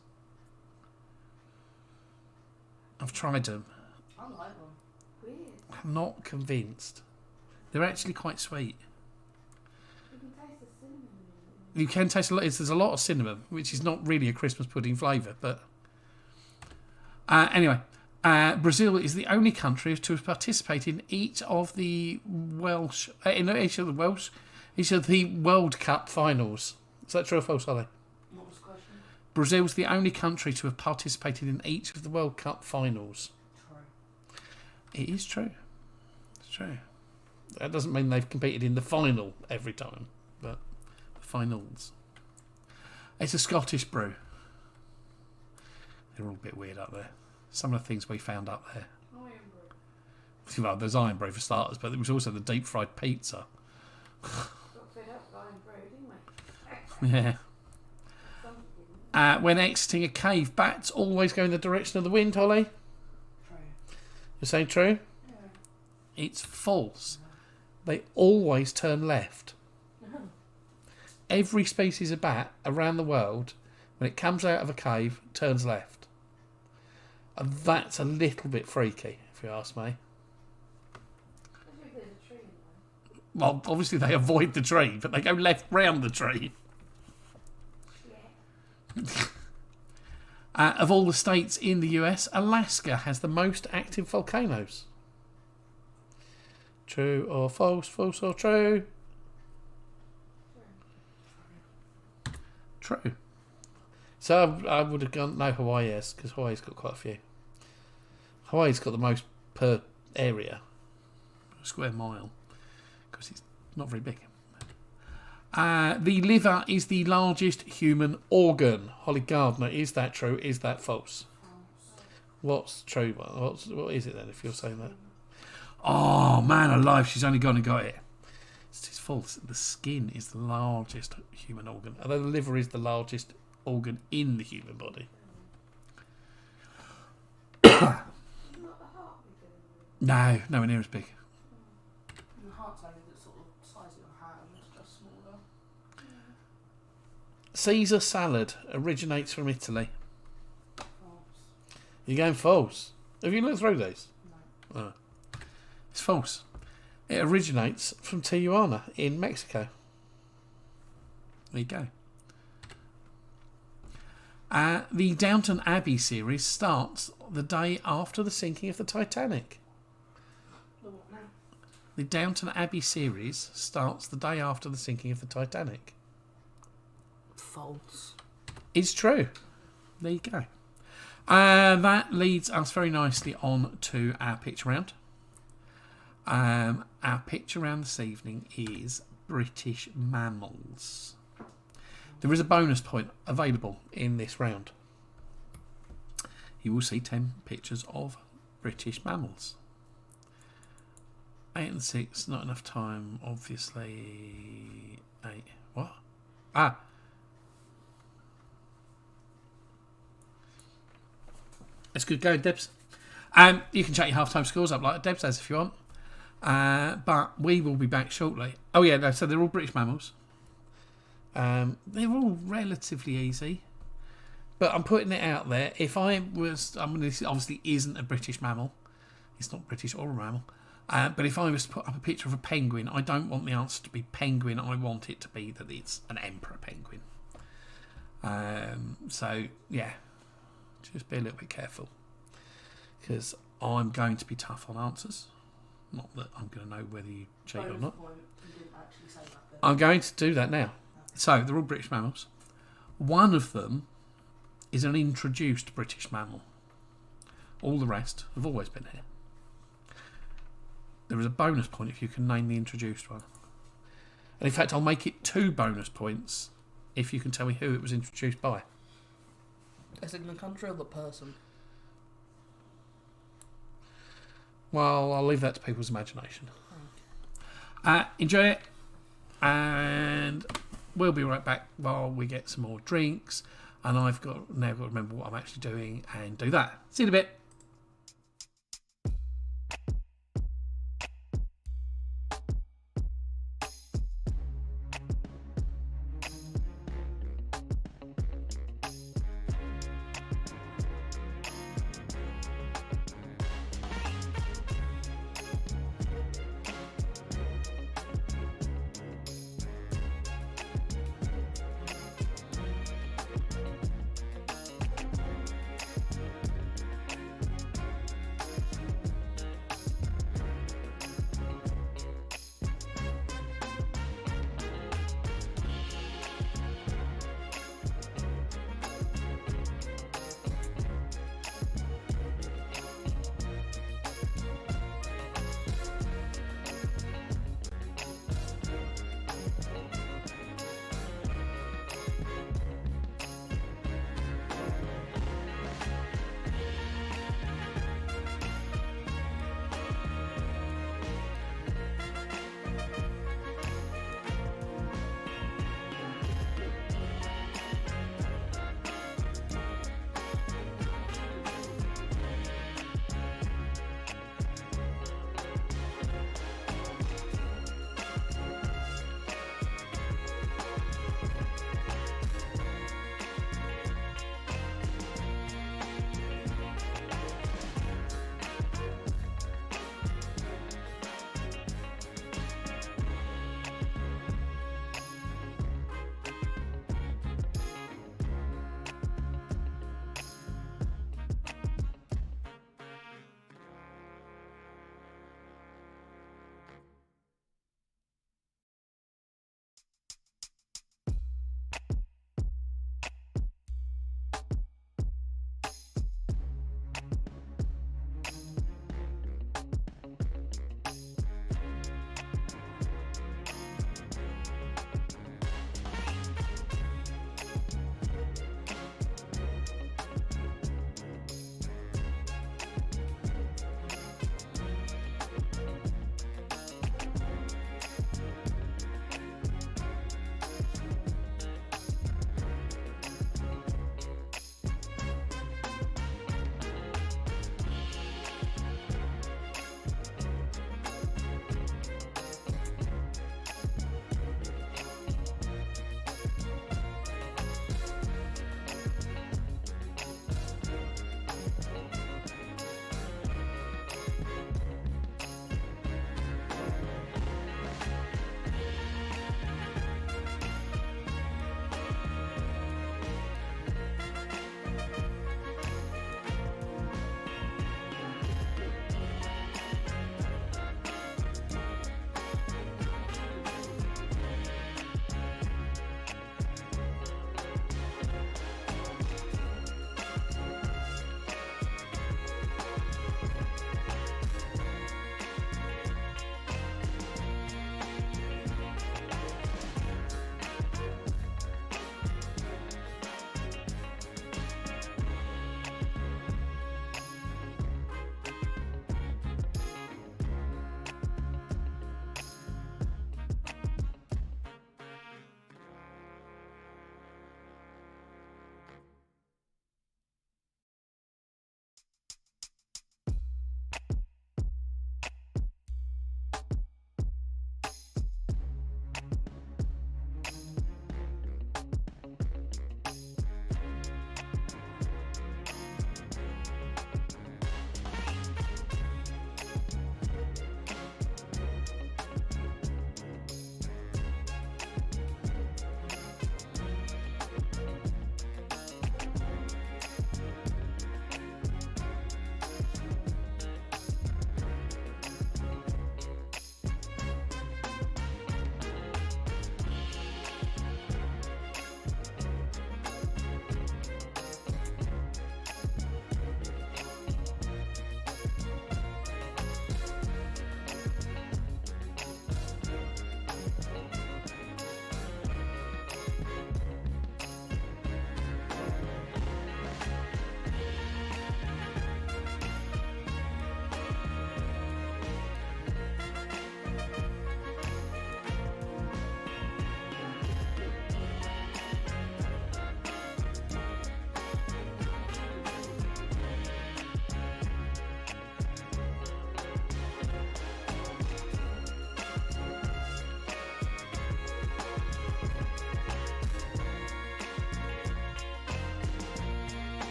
I've tried them. I like them. Weird. I'm not convinced. They're actually quite sweet. You can taste the cinnamon in it. You can taste a lot. There's a lot of cinnamon, which is not really a Christmas pudding flavour, but anyway, Brazil is the only country to have participated in each of the each of the World Cup finals. Is that true or false, Ollie? What was the question? Brazil's the only country to have participated in each of the World Cup finals. True. It is true. It's true. That doesn't mean they've competed in the final every time, but the finals. It's a Scottish brew. They're all a bit weird up there. Some of the things we found up there. Iron brew. Well, there's iron brew for starters, but there was also the deep fried pizza. Got fed up with iron brew, didn't we? Yeah. Some didn't. When exiting a cave, bats always go in the direction of the wind, Holly. True. You're saying true? Yeah. It's false. They always turn left. Every species of bat around the world, when it comes out of a cave, turns left. And that's a little bit freaky, if you ask me. Especially if there's a tree in there. Well, obviously they avoid the tree, but they go left round the tree. Yeah. Of all the states in the US, Alaska has the most active volcanoes. True or false? False or true? True. So I would have gone no Hawaii, yes, because Hawaii's got quite a few. Hawaii's got the most per area, square mile, because it's not very big. The liver is the largest human organ. Holly Gardner, is that true? Is that false? What's true? What is it then, if you're saying that? Oh, man alive, she's only gone and got it. It's false. The skin is the largest human organ, although the liver is the largest organ in the human body. Not the heart bigger than No, nowhere near as big. And the heart's only the sort of size of your hand, it's just smaller. Caesar salad originates from Italy. False. You're going false. Have you looked through these? No. Oh. It's false. It originates from Tijuana in Mexico. There you go. The Downton Abbey series starts the day after the sinking of the Titanic. The what now? The Downton Abbey series starts the day after the sinking of the Titanic. False. It's true. There you go. That leads us very nicely on to our picture round. Our picture round this evening is British mammals. There is a bonus point available in this round. You will see 10 pictures of British mammals. 8 and 6, not enough time, obviously. 8. What? Let's good go, Debs. You can check your half-time scores up like Debs says if you want. But we will be back shortly. Oh yeah, no, so they're all British mammals. They're all relatively easy. But I'm putting it out there. If I was... this obviously isn't a British mammal. It's not British or a mammal. But if I was to put up a picture of a penguin, I don't want the answer to be penguin. I want it to be that it's an emperor penguin. So, yeah. Just be a little bit careful. Because I'm going to be tough on answers. Not that I'm going to know whether you cheat or not. Point, you didn't actually say that bit. I'm going to do that now. So, they're all British mammals. One of them is an introduced British mammal. All the rest have always been here. There is a bonus point if you can name the introduced one. And in fact, I'll make it 2 bonus points if you can tell me who it was introduced by. Is it in the country or the person? Well, I'll leave that to people's imagination. Enjoy it, and we'll be right back while we get some more drinks. And I've now got to remember what I'm actually doing and do that. See you in a bit.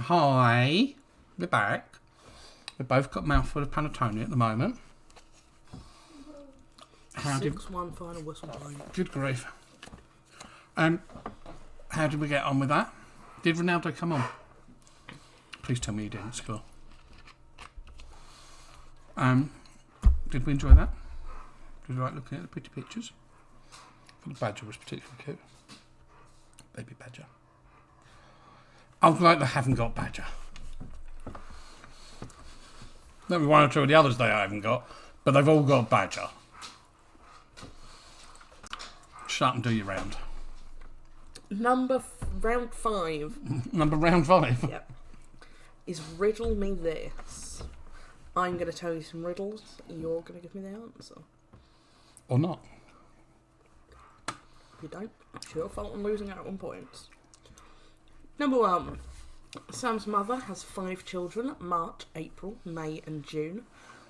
Hi. We're back. We've both got a mouthful of panettone at the moment. How did... 6-1 final whistle blowing. Good grief. How did we get on with that? Did Ronaldo come on? Please tell me he didn't score. Did we enjoy that? Did you like looking at the pretty pictures? The badger was particularly cute. Baby badger. I'm glad they haven't got badger. Maybe one or two of the others they haven't got, but they've all got badger. Shut up and do your round. Round 5. Round 5? Yep. Is riddle me this. I'm going to tell you some riddles. You're going to give me the answer. Or not. If you don't, it's your fault I'm losing out on points. Number 1. Sam's mother has 5 children, March, April, May and June.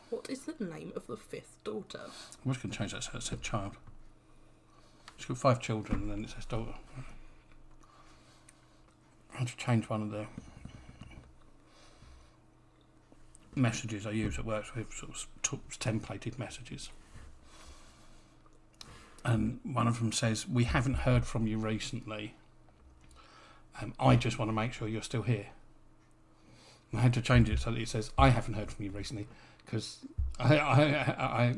What is the name of the 5th daughter? I'm just going to change that so it said child. She's got 5 children and then it says daughter. I had to change one of the messages I use at work with sort of templated messages. And one of them says, "We haven't heard from you recently. I just want to make sure you're still here." And I had to change it so that it says, "I haven't heard from you recently," because I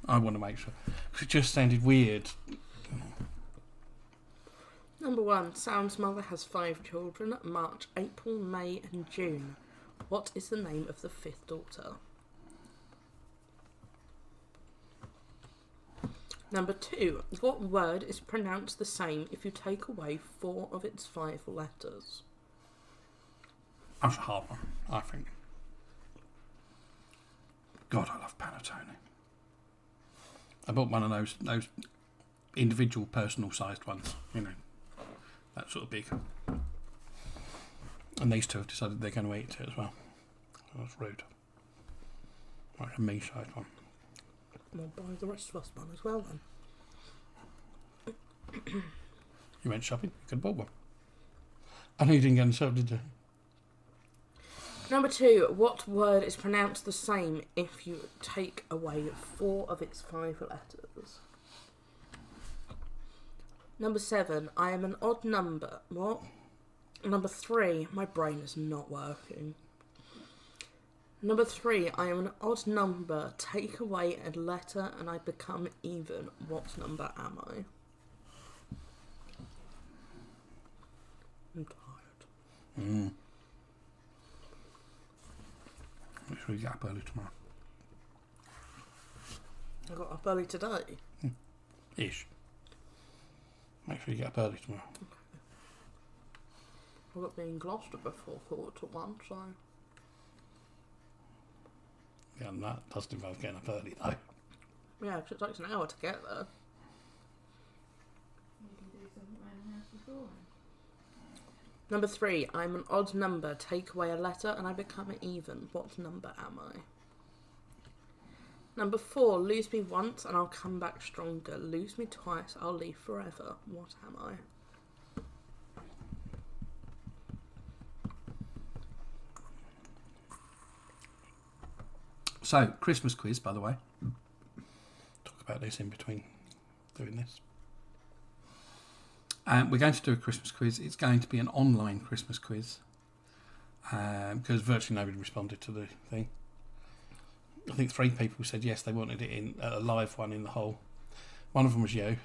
want to make sure. Because it just sounded weird. Number 1. Sam's mother has 5 children, March, April, May and June. What is the name of the 5th daughter? Number 2. What word is pronounced the same if you take away 4 of its 5 letters? That's a hard one, I think. God, I love panettone. I bought one of those individual personal sized ones, that sort of big. And these two have decided they're going to eat it as well. That's rude. Like a me-sized one. We'll buy the rest of us one as well then. You went shopping? You could have bought one. I know you didn't get yourself, did you? Number 2. What word is pronounced the same if you take away 4 of its 5 letters? Number 7. I am an odd number. What? Number 3. My brain is not working. Number 3. I am an odd number. Take away a letter and I become even. What number am I? I'm tired. Make sure you get up early tomorrow. I got up early today. Ish. Make sure you get up early tomorrow. I got to be in Gloucester before 1:45, so... Yeah, and that doesn't involve getting up early though. Yeah, because it takes an hour to get there. You can do something around the house before. Number 3. I'm an odd number. Take away a letter and I become an even. What number am I? Number 4. Lose me once and I'll come back stronger. Lose me twice, I'll leave forever. What am I? So, Christmas quiz, by the way. Talk about this in between doing this. We're going to do a Christmas quiz. It's going to be an online Christmas quiz because virtually nobody responded to the thing. I think 3 people said yes, they wanted it in a live one in the hall. One of them was you.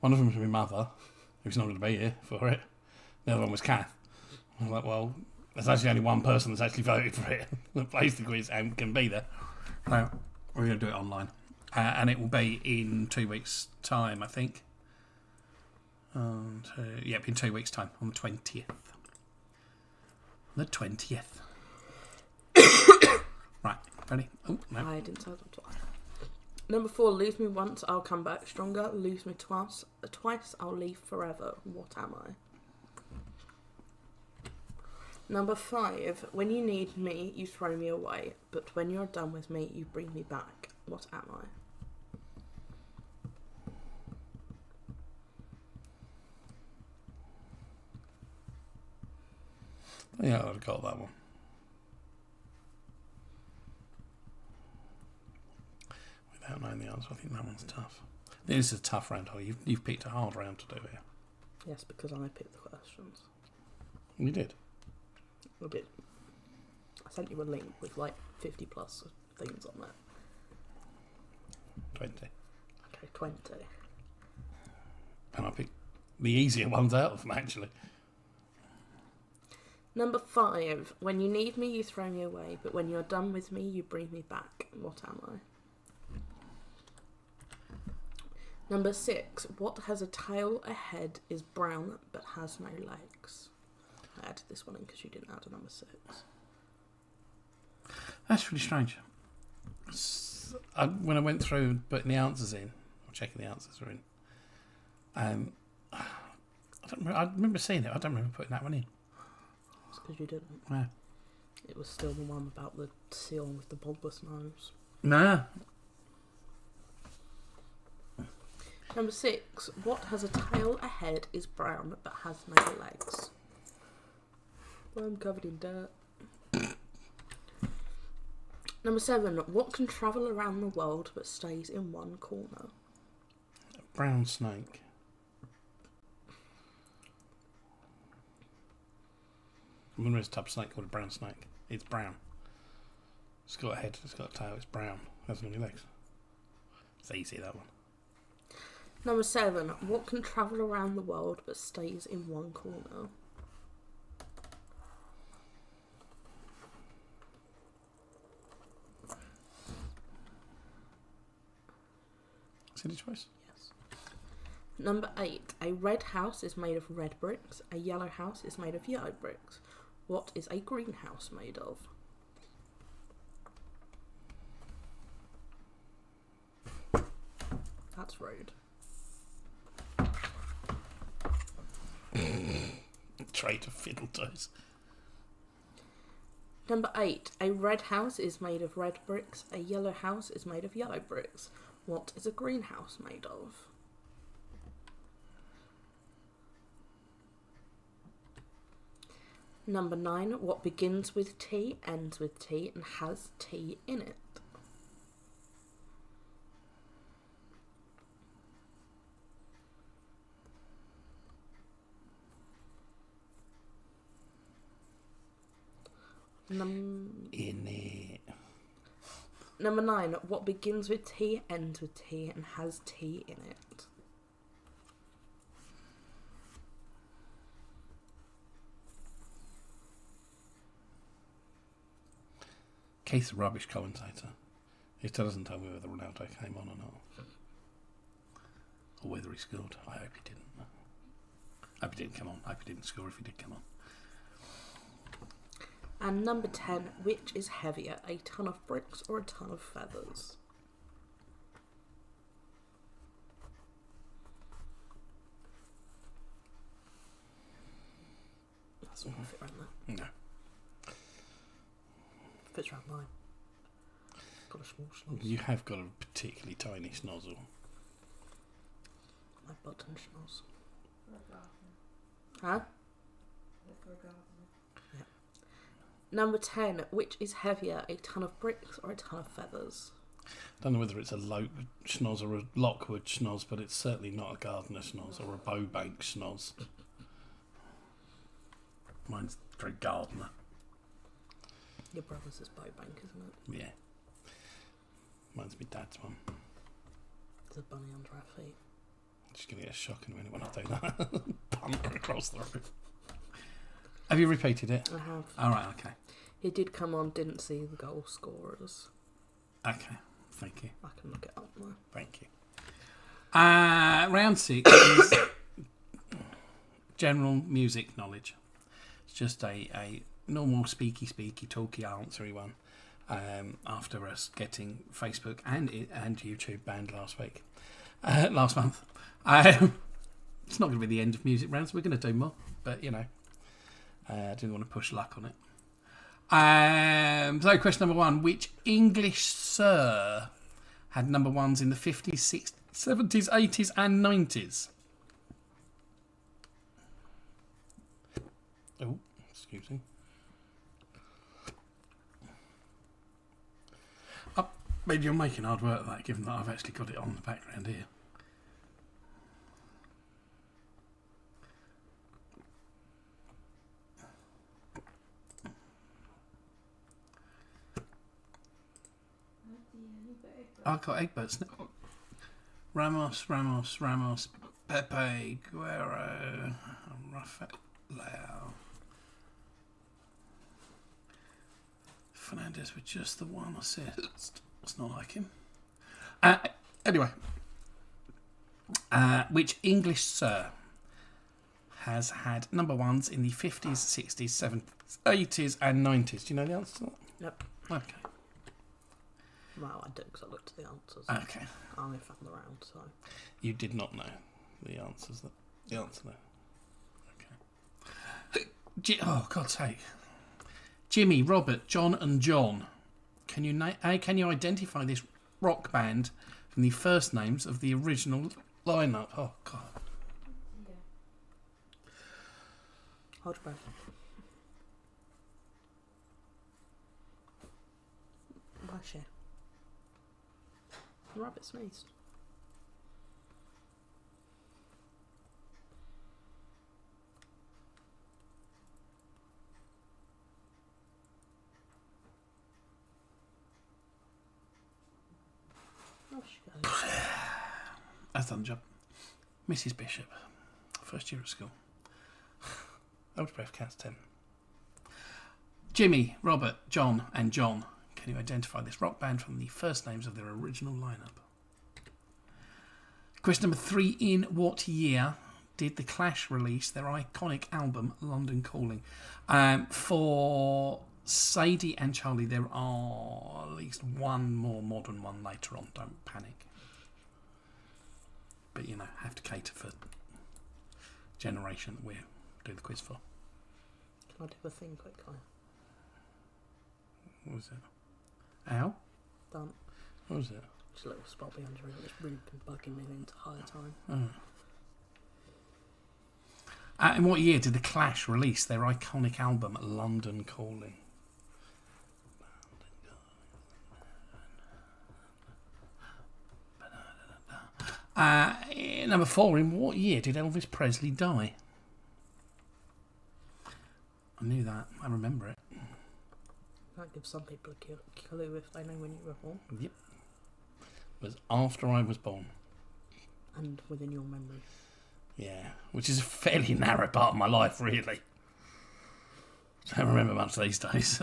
One of them was my mother, who's not going to be here for it. The other one was Kath. I'm like, well, there's actually only one person that's actually voted for it that plays the quiz and can be there. So we're going to do it online. And it will be in 2 weeks' time, I think. Yep, in 2 weeks' time, on the 20th. The 20th. Right, ready? Oh, no. I didn't say that twice. Number 4. Lose me once, I'll come back stronger. Lose me twice, I'll leave forever. What am I? Number 5. When you need me, you throw me away. But when you're done with me, you bring me back. What am I? Yeah, I'd have got that one. Without knowing the answer, I think that one's tough. This is a tough round, Holly. You've picked a hard round to do here. Yes, because I picked the questions. You did? I did. I sent you a link with like 50 plus things on there. 20. Okay, 20. And I picked the easier ones out of them, actually. Number 5. When you need me, you throw me away, but when you're done with me, you bring me back. What am I? Number 6. What has a tail, a head, is brown, but has no legs? I added this one in because you didn't add a number 6. That's really strange. When I went through putting the answers in, or checking the answers are in, I remember seeing it. I don't remember putting that one in. It's because you didn't. Yeah. It was still the one about the seal with the bulbous nose. Nah. Number 6. What has a tail, a head, is brown, but has no legs? Well, I'm covered in dirt. Number 7. What can travel around the world but stays in one corner? A brown snake. I remember there's a type of snake called a brown snake. It's brown. It's got a head, it's got a tail, it's brown. It hasn't any legs. It's easy, that one. Number 7. What can travel around the world but stays in one corner? Silly choice. Yes. Number 8. A red house is made of red bricks. A yellow house is made of yellow bricks. What is a greenhouse made of? That's rude. Trait of fiddle toes. Number 8. A red house is made of red bricks. A yellow house is made of yellow bricks. What is a greenhouse made of? Number 9. What begins with T, ends with T, and has T in it? In it. Number 9. What begins with T, ends with T, and has T in it? Keith's a rubbish commentator. He still doesn't tell me whether Ronaldo came on or not. Or whether he scored. I hope he didn't. I hope he didn't come on. I hope he didn't score if he did come on. And number 10. Which is heavier, a ton of bricks or a ton of feathers? That's not going to fit around there. No. Fits around mine. Got a small schnoz. You have got a particularly tiny snozzle. My button schnoz. For a gardener. Huh? For a gardener. Number 10. Which is heavier, a ton of bricks or a ton of feathers? I don't know whether it's a schnoz or a Lockwood schnoz, but it's certainly not a Gardiner schnoz or a Bowbank schnoz. Mine's very Gardiner. Your brother's is Bowbank, isn't it? Yeah. Mine's my dad's one. There's a bunny under our feet. Just going to get a shock in a minute when I do that. Punt her across the room. Have you repeated it? I have. All right, okay. He did come on, didn't see the goal scorers. Okay, thank you. I can look it up now. Thank you. Round 6 is general music knowledge. It's just a normal speaky, talky, answery one after us getting Facebook and YouTube banned last month. It's not going to be the end of music rounds. We're going to do more, but you know, I didn't want to push luck on it. So question number 1. Which English sir had number 1s in the 50s, 60s, 70s, 80s and 90s? Oh, excuse me. But you're making hard work of that, given that I've actually got it on the background here. I've got Egbert's now. Ramos, Pepe, Guerrero, Rafael, Fernandez with just the one assist. It's not like him. Anyway, which English sir has had number ones in the 50s, 60s, 70s, 80s and 90s? Do you know the answer to that? Nope. Okay. Well, I did because I looked at the answers. Okay. I only found the round, so. You did not know the answers. The answer there. Okay. Oh, God's sake. Jimmy, Robert, John and John. Can you identify this rock band from the first names of the original lineup? Oh, God. Yeah. Hold your breath. Bless you. The rabbit sneezed. Oh, she goes. That's done the job. Mrs. Bishop. First year at school. Out of breath, cast 10. Jimmy, Robert, John and John. Can you identify this rock band from the first names of their original lineup? Question number 3. In what year did The Clash release their iconic album London Calling? For Sadie and Charlie, there are at least one more modern one later on. Don't panic. But, have to cater for generation that we're doing the quiz for. Can I do a thing quickly? What was it? Ow? Done. What was it? Just a little spot behind your ear that's really been bugging me the entire time. In what year did The Clash release their iconic album London Calling? Number 4. In what year did Elvis Presley die? I knew that. I remember it. That gives some people a clue if they know when you were born. Yep. It was after I was born. And within your memory. Yeah, which is a fairly narrow part of my life, really. I don't remember much these days.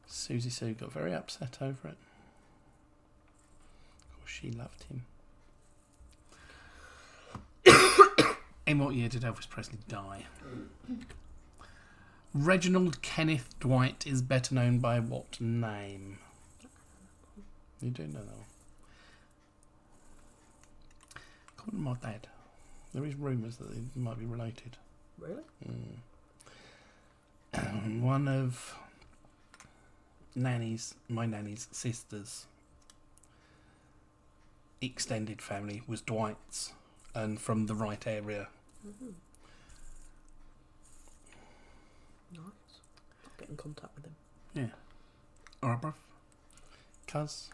Susie Sue got very upset over it. Of course, she loved him. In what year did Elvis Presley die? Reginald Kenneth Dwight is better known by what name? You do know that one. According to my dad, there is rumours that they might be related. Really? One of my nanny's sisters' extended family was Dwight's, and from the right area. Mm-hmm. Nice. I'll get in contact with him. Yeah. Alright, bruv. Cuz.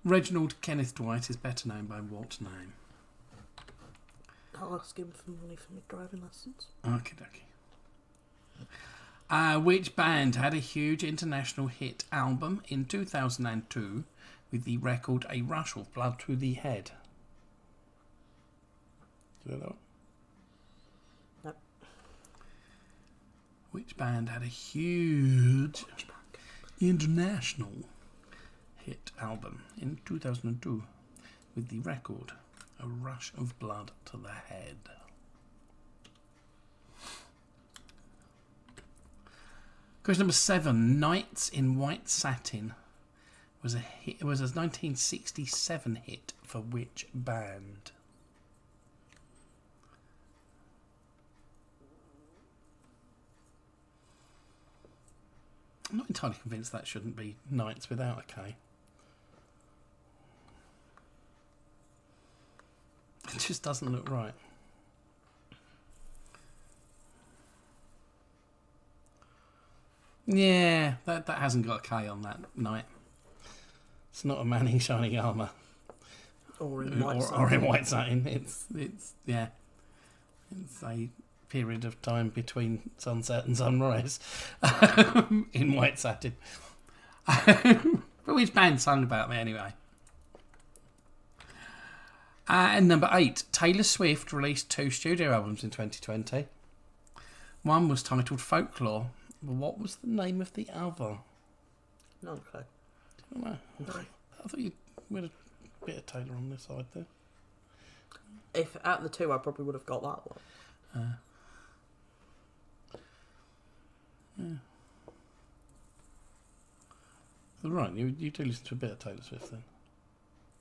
Reginald Kenneth Dwight is better known by what name? I'll ask him for money for my driving lessons. Okie dokie. Which band had a huge international hit album in 2002 with the record A Rush of Blood to the Head? Do you know that one? No. Which band had a huge international hit album in 2002 with the record A Rush of Blood to the Head? Question number 7. Nights in White Satin was a 1967 hit for which band? I'm not entirely convinced that shouldn't be Nights without a K. It just doesn't look right. Yeah, that hasn't got a K on that night. It's not a man in shining armour. Or in white satin. Or in white satin. It's yeah. It's a period of time between sunset and sunrise in white satin. But which band sung about me anyway? And number 8, Taylor Swift released 2 studio albums in 2020. One was titled Folklore. But what was the name of the other? No clue. I don't know. No. I thought you had a bit of Taylor on this side there. If out of the 2, I probably would have got that one. Yeah. So, right, you do listen to a bit of Taylor Swift then?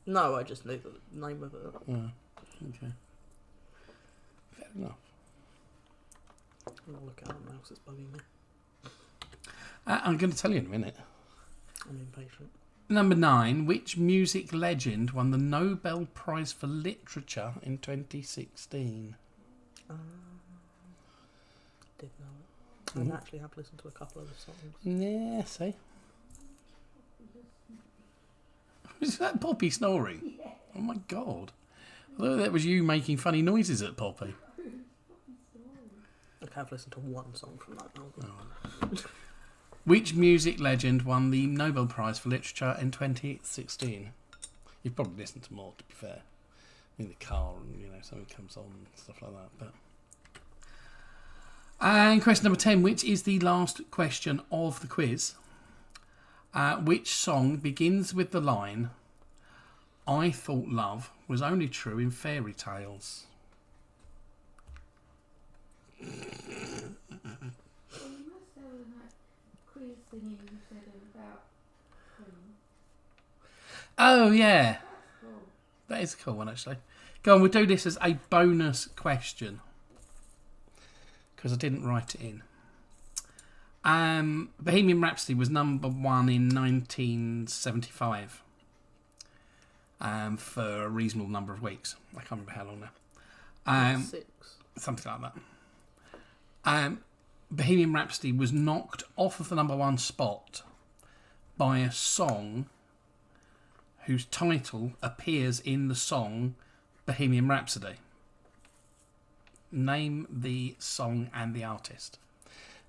No, I just knew the name of it. Oh, okay. Fair enough. I'll look it up now because it's bugging me. I'm going to tell you in a minute. I'm impatient. Number 9, which music legend won the Nobel Prize for Literature in 2016? Did know it. I actually have listened to a couple of the songs. Yeah, see? Is that Poppy snoring? Yeah. Oh my god. I thought that was you making funny noises at Poppy. Okay, I've listened to one song from that album. Oh. Which music legend won the Nobel Prize for Literature in 2016? You've probably listened to more, to be fair. In the car and, something comes on and stuff like that. But. And question number 10, which is the last question of the quiz. Which song begins with the line, I thought love was only true in fairy tales? Well, you must have that quiz thingy you said about Queen. Oh, yeah. Cool. That is a cool one, actually. Go on, we'll do this as a bonus question. Because I didn't write it in. Bohemian Rhapsody was number 1 in 1975 for a reasonable number of weeks. I can't remember how long now. 6. Something like that. Bohemian Rhapsody was knocked off of the number 1 spot by a song whose title appears in the song Bohemian Rhapsody. Name the song and the artist.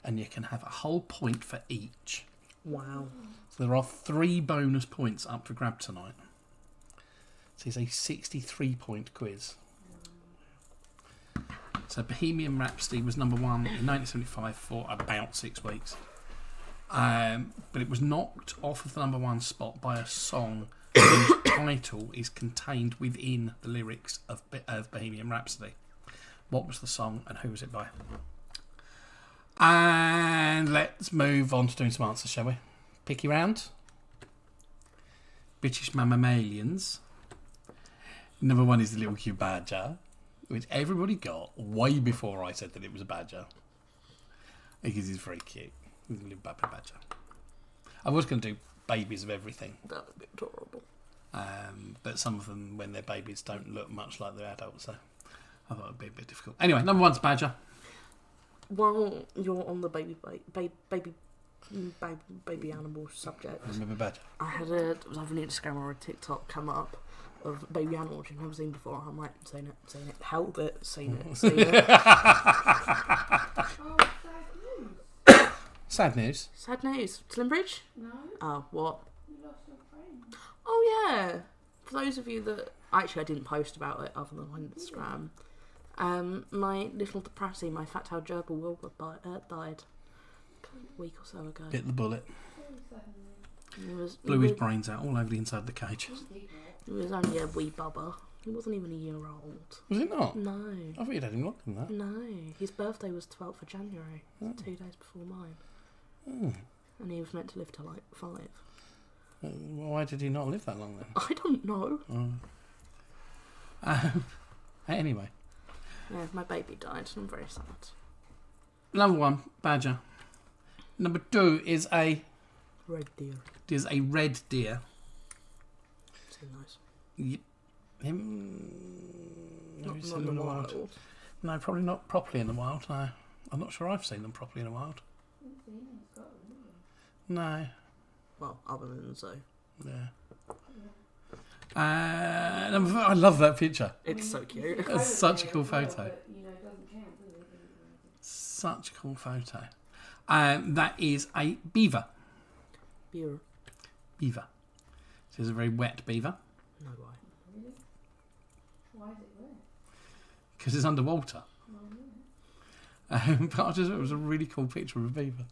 And you can have a whole point for each. Wow. So there are 3 bonus points up for grab tonight. So it's a 63-point quiz. So Bohemian Rhapsody was number 1 in 1975 for about 6 weeks. But it was knocked off of the number 1 spot by a song whose title is contained within the lyrics of Bohemian Rhapsody. What was the song and who was it by? And let's move on to doing some answers, shall we? Picky round. British Mammalians. Number 1 is the Little Q Badger, which everybody got way before I said that it was a badger. Because he's very cute. He's a little baby badger. I was going to do babies of everything. That would be adorable. But some of them, when they're babies, don't look much like they're adults, so I thought it would be a bit difficult. Anyway, number 1's badger. While you're on the baby animal subject, Remember badger? I was having an Instagram or a TikTok come up of baby animals you've never seen before. I'm like, seen it, held it, seen it. Oh, sad news. Sad news. Sad news. Slimbridge? No, Oh, what? you lost your friend. Oh yeah. For those of you that I didn't post about it other than on Instagram. My little deprassy, my fat tailed gerbil Wilbur died a week or so ago. Bit the bullet. Very suddenly. Blew his brains out all over the inside of the cage. He was only a wee bubba. He wasn't even a year old. Was it not? No. I thought you'd had him longer than that. No. His birthday was 12th of January. Oh. 2 days before mine. Oh. And he was meant to live to like 5. Why did he not live that long then? I don't know. Anyway. Yeah, my baby died. I'm very sad. Number 1, badger. Number 2 is a Red deer. red deer. Seems nice. Have Not you seen in them in the the wild? wild. No, probably not properly in the wild. No, I'm not sure I've seen them properly in the wild. Haven't seen him in Scotland, have No. Well, other than the zoo. Yeah. I love that picture. It's so cute. That's such a cool photo. But, you know, it doesn't count, does it? Such a cool photo. That is a beaver. Beaver. Beaver. This is a very wet beaver. No way. Really? Why is it wet? Because it's underwater. Oh, yeah. But I just thought it was a really cool picture of a beaver.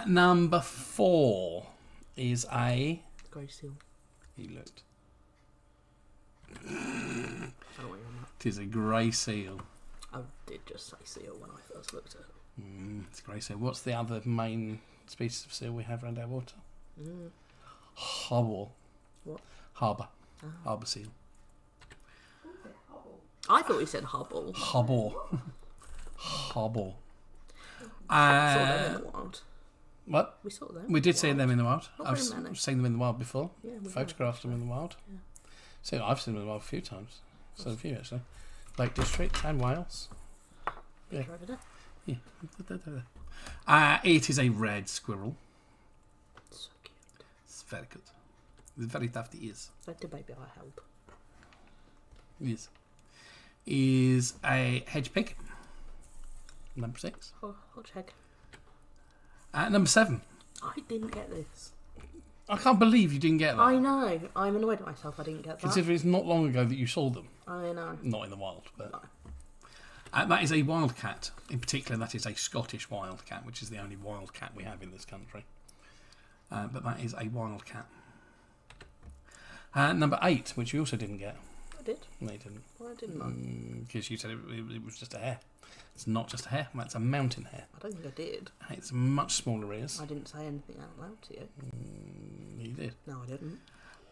Number 4 is a... Grey seal. He looked. I don't know what you're on It is a grey seal. that. I did just say seal when I first looked at it. It's a grey seal. What's the other main species of seal we have around our water? Hobble. What? Harbour. Ah. Harbour seal. What's it? Hobble. I thought you said hubble. Hobble. Hobble. I saw them in the wild. What? We saw them. We did see them in the wild. Not I've very many. seen them in the wild before. Yeah, we Photographed them in the wild. Yeah. So I've seen them in the wild a few times. So have you actually. Lake District and Wales. Yeah. Picture over there. Yeah. It is a red squirrel. So cute. It's very good. It's very tough. It is. Like the baby I held. Yes. Is a hedge pig. Number 6. Oh, hot check. Number 7. I didn't get this. I can't believe you didn't get that. I know. I'm annoyed at myself I didn't get that. Considering it's not long ago that you saw them. I know. Not in the wild, but... No. That is a wildcat. In particular, that is a Scottish wildcat, which is the only wildcat we have in this country. But that is a wildcat. Number 8, which you also didn't get. I did. No, you didn't. Well, I didn't know. Because you said it was just a hare. It's not just a hare. That's a mountain hare. I don't think I did. It's much smaller ears. I didn't say anything out loud to you. You did. No, I didn't.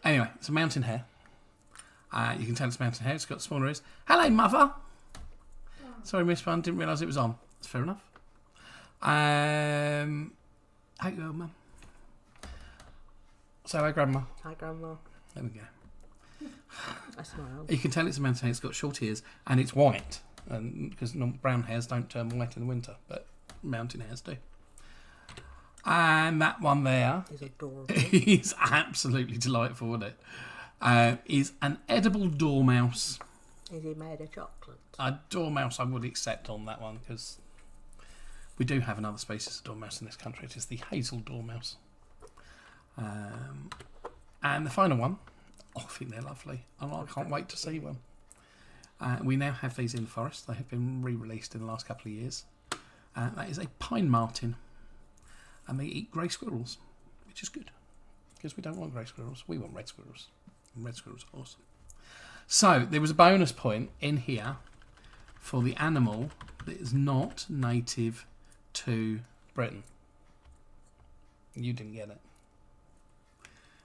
Anyway, it's a mountain hare. You can tell it's a mountain hare. It's got smaller ears. Hello, mother. Sorry, Miss Bun. Didn't realise it was on. That's fair enough. How you go, Mum? So, hi, Grandma. Hi, Grandma. There we go. I smiled. You can tell it's a mountain hare. It's got short ears and it's white. Because brown hares don't turn white in the winter, but mountain hares do. And that one there It's adorable. is absolutely delightful, isn't it? Is an edible dormouse. Is he made of chocolate? A dormouse I would accept on that one because we do have another species of dormouse in this country. It is the hazel dormouse. And the final one, I think they're lovely. I can't wait to see one. We now have these in the forest. They have been re-released in the last couple of years. That is a pine marten. And they eat grey squirrels, which is good. Because we don't want grey squirrels. We want red squirrels. And red squirrels are awesome. So, there was a bonus point in here for the animal that is not native to Britain. You didn't get it.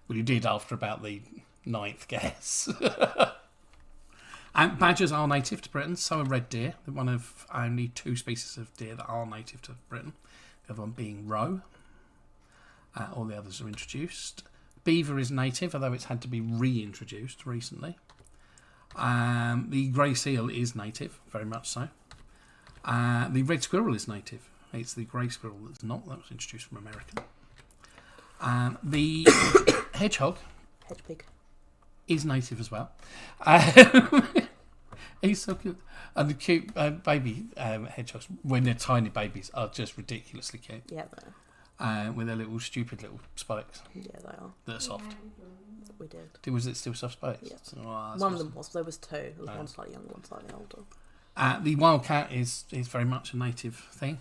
Well, you did after about the 9th guess. And badgers are native to Britain, so are red deer. They're one of only 2 species of deer that are native to Britain. The other one being roe. All the others are introduced. Beaver is native, although it's had to be reintroduced recently. The grey seal is native, very much so. The red squirrel is native. It's the grey squirrel that's not. That was introduced from America. The hedgehog is native as well. He's so cute. And the cute baby hedgehogs, when they're tiny babies, are just ridiculously cute. Yeah, they With their little stupid little spikes are. Yeah, they are. that are soft. We did. Was it still soft spikes? Yes. Oh, that's One of awesome. them was. There was 2. There was Oh. one slightly younger, one slightly older. The wildcat is very much a native thing,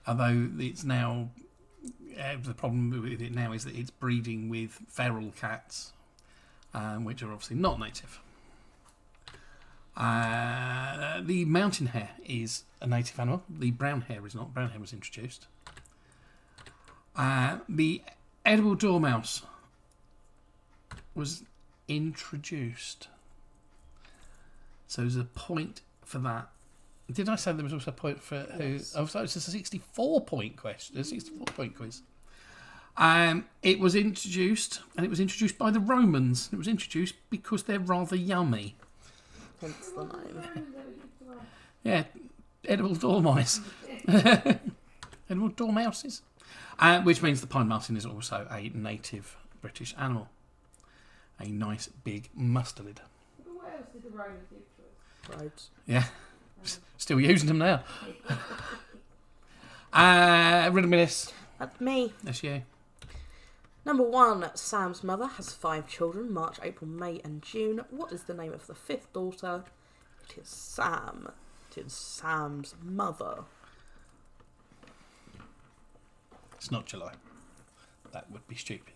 although it's now the problem with it now is that it's breeding with feral cats, which are obviously not native. The mountain hare is a native animal. The brown hare is not. Brown hare was introduced. The edible dormouse was introduced. So there's a point for that. Did I say there was also a point for who? Yes. Oh, so it's a 64-point question. A 64-point quiz. It was introduced, and it was introduced by the Romans. It was introduced because they're rather yummy. Hence the name. Yeah, edible dormice. Edible dormouses. Which means the pine marten is also a native British animal. A nice big mustard. But what else did the Romans give to us? Roads. Yeah. Still using them now. Riddle me this. That's me. That's you. Number 1, Sam's mother has 5 children, March, April, May and June. What is the name of the 5th daughter? It is Sam. It is Sam's mother. It's not July. That would be stupid.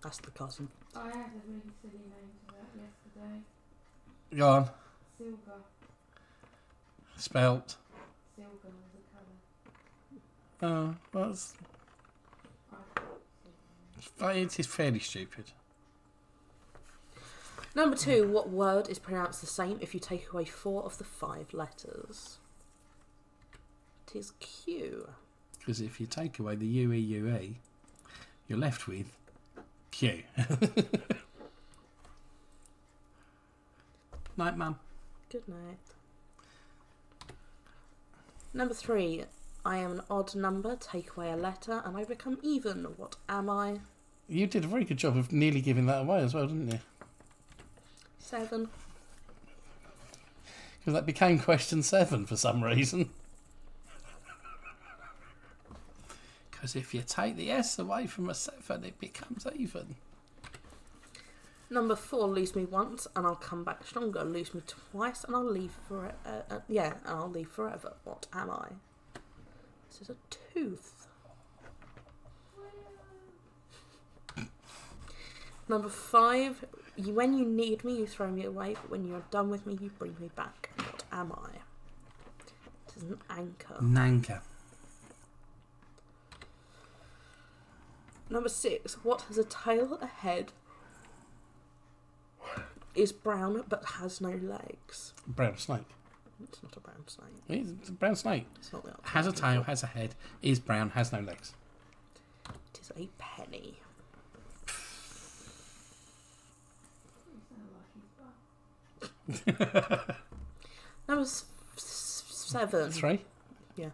That's the cousin. I had a really silly name to that yesterday. Go on. Silver. Spelt. Silver was a colour. Oh, well, it's, I thought silver. it is fairly stupid. Number 2, what word is pronounced the same if you take away 4 of the 5 letters? It is Q. Because if you take away the UE, you're left with Q. Night, Mum. Good night. Number 3, I am an odd number, take away a letter and I become even. What am I? You did a very good job of nearly giving that away as well, didn't you? 7. Because that became question 7 for some reason. Because if you take the S away from a 7, it becomes even. Number 4, lose me once and I'll come back stronger. Lose me twice and I'll leave for and I'll leave forever. What am I? This is a tooth. Number 5, when you need me, you throw me away, but when you're done with me, you bring me back. What am I? This is an anchor. Nanka. Number 6, what has a tail, a head, is brown but has no legs? Brown snake. It's not a brown snake. It's a brown snake. It's not the answer. Has a tail, has a head, is brown, has no legs. It is a penny. You sound like he's Number 7. 3. Yeah.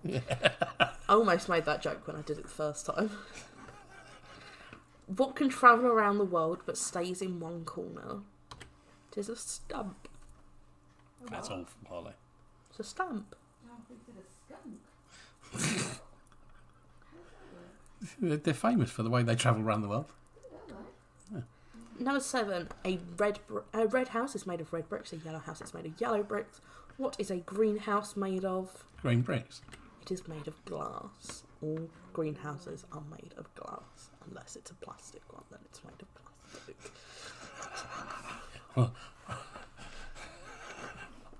I almost made that joke when I did it the first time. What can travel around the world but stays in one corner? It is a stump. That's all from Harley. It's a stump. Oh, we did a skunk. They're famous for the way they travel around the world. Hello. Number 7. A red house is made of red bricks. A yellow house is made of yellow bricks. What is a greenhouse made of? Green bricks. It is made of glass. All greenhouses are made of glass. Unless it's a plastic one, then it's made of plastic.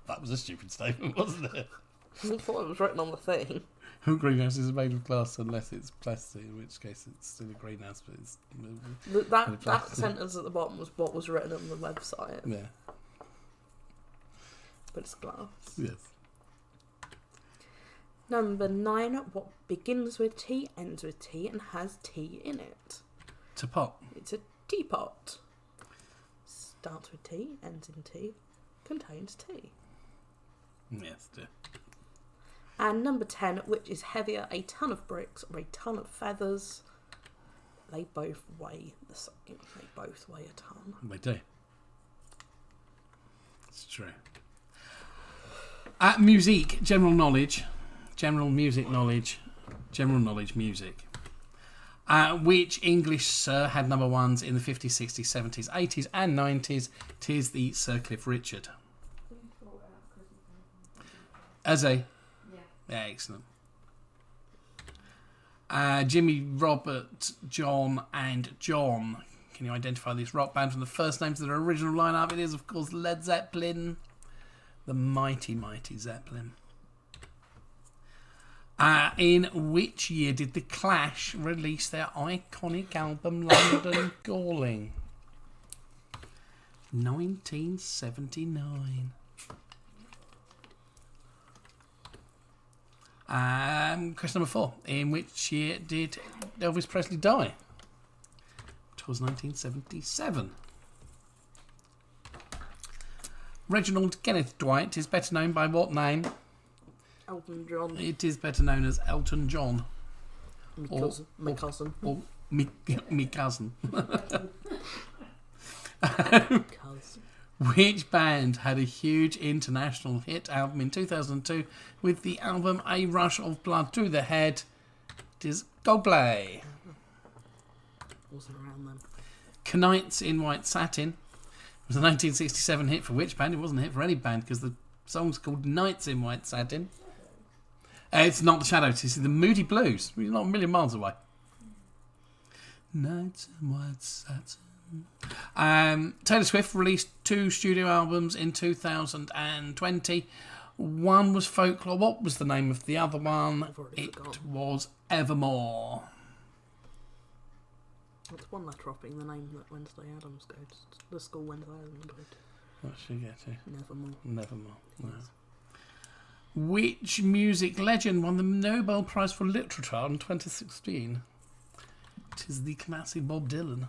That was a stupid statement, wasn't it? I thought it was written on the thing. Greenhouses are made of glass unless it's plastic, in which case it's still a greenhouse, but it's... That plastic. sentence at the bottom was what was written on the website. Yeah. But it's glass. Yes. Number 9. What begins with T, ends with T, and has tea in it? To pot. It's a teapot. Starts with T, ends in T, contains tea. Yes, dear. And number 10. Which is heavier, a ton of bricks or a ton of feathers? They both weigh the same. They both weigh a ton. They do. It's true. Music, general knowledge. General music knowledge. General knowledge music. Which English sir had number 1s in the 50s, 60s, 70s, 80s and 90s? Tis the Sir Cliff Richard. Who thought out Christmas? As a... Yeah. Yeah, excellent. Jimmy, Robert, John and John. Can you identify this rock band from the first names of their original lineup? It is, of course, Led Zeppelin. The mighty, mighty Zeppelin. In which year did The Clash release their iconic album London Calling? 1979. Question number 4. In which year did Elvis Presley die? It was 1977. Reginald Kenneth Dwight is better known by what name? Elton John. It is better known as Elton John. My cousin. Or me cousin. Cuz. Which band had a huge international hit album in 2002 with the album A Rush of Blood to the Head? It is Coldplay. Wasn't around then. Knights in White Satin was a 1967 hit for which band? It wasn't a hit for any band because the song's called Knights in White Satin. It's not the Shadows, it's the Moody Blues. We're not a million miles away. Knights in White Satin. Taylor Swift released 2 studio albums in 2020. One was Folklore. What was the name of the other one? It was Evermore. That's one letter off being the name that Wednesday Addams goes to. The school Wednesday Addams goes to. What should you get to? Nevermore. Nevermore. No. Yes. Which music legend won the Nobel Prize for Literature in 2016? It is the classic Bob Dylan.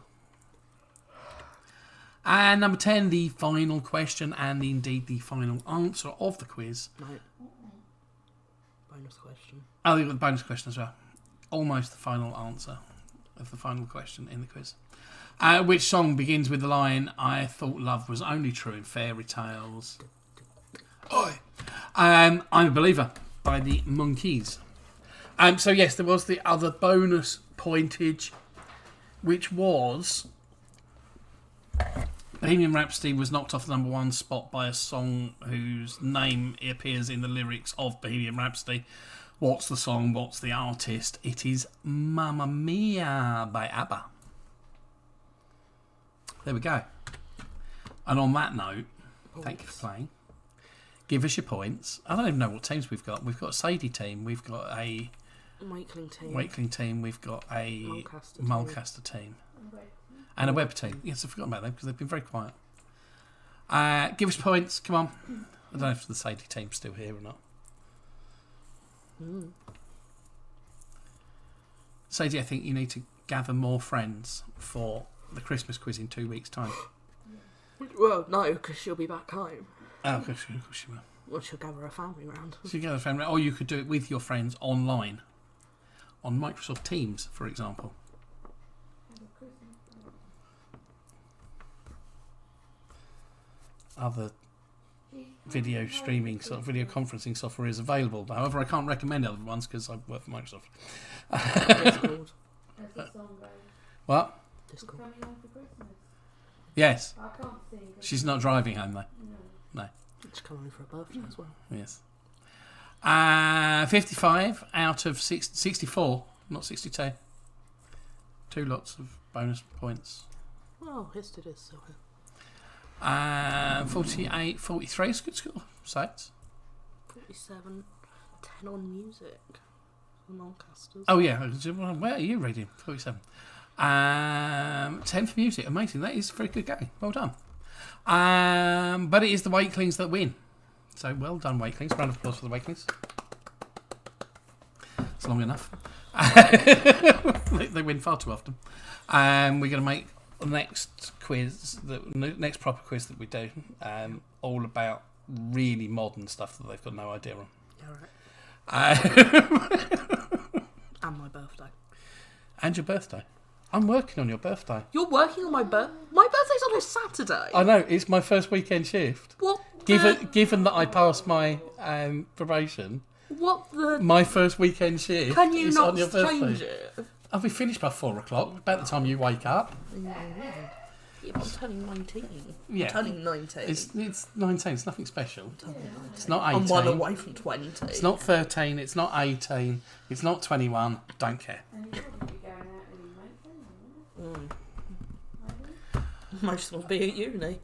And number 10, the final question and indeed the final answer of the quiz. No. Bonus question. Oh, you've got the bonus question as well. Almost the final answer of the final question in the quiz. Which song begins with the line, I thought love was only true in fairy tales? Oi! I'm a Believer by the Monkees. So yes, there was the other bonus pointage, which was Bohemian Rhapsody was knocked off the #1 spot by a song whose name appears in the lyrics of Bohemian Rhapsody. What's the song? What's the artist? It is Mamma Mia by ABBA. There we go. And on that note, thank you for playing. Give us your points. I don't even know what teams we've got. We've got a Sadie team. We've got a Wakeling team. We've got a Mulcaster team. And a Webb team. Yes, I forgot about them because they've been very quiet. Give us points. Come on. I don't know if the Sadie team's still here or not. Sadie, I think you need to gather more friends for the Christmas quiz in 2 weeks' time. Well, no, because she'll be back home. Oh, of course she will. Well, she'll gather her family round. So you gather a family, or you could do it with your friends online. On Microsoft Teams, for example. Other video streaming, video conferencing software is available. However, I can't recommend other ones because I work for Microsoft. Discord. As the song goes. What? Discord. Coming home for Christmas. Yes. I can't sing. She's not driving home though. No. It's coming for a birthday as well. Yes. 55 out of 64, not 62. 2 lots of bonus points. Oh, yes, it is. So. 48, 43 is a good score. Sites. 47, 10 on music. The Mulcasters. Oh yeah, where are you reading? 47. 10 for music. Amazing. That is a very good game. Well done. But it is the Wakelings that win. So well done, Wakelings. Round of applause for the Wakelings. It's long enough. They win far too often. We're going to make the next quiz, the next proper quiz that we do, all about really modern stuff that they've got no idea on. Yeah, right. And my birthday. And your birthday. I'm working on your birthday. You're working on my birthday? My birthday's on a Saturday. I know, it's my first weekend shift. What? Given that I passed my probation, What the? my first weekend shift Can you is not on your birthday. change it? I'll be finished by 4 o'clock, about the time you wake up. Yeah, but I'm turning 19. Yeah. I'm turning 19. It's 19, it's nothing special. It's not 18. I'm one away from 20. It's not 13, it's not 18, it's not 21, don't care. And you wouldn't be going out with your mates, Most of them will be at uni.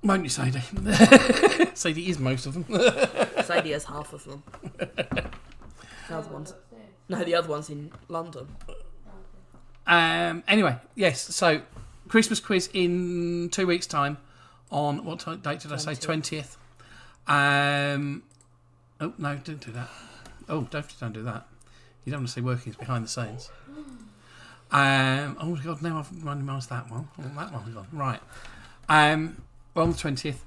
Won't you, Sadie? Sadie is most of them. Sadie has half of them. The other one's... No, the other one's in London. Anyway, yes, so Christmas quiz in 2 weeks' time on, what date did I say? 20th. Oh, no, don't do that. Oh, don't do that. You don't want to see workings behind the scenes. Oh, God, now I've run past that one. Oh, that one's gone. Right. Well, on the 20th,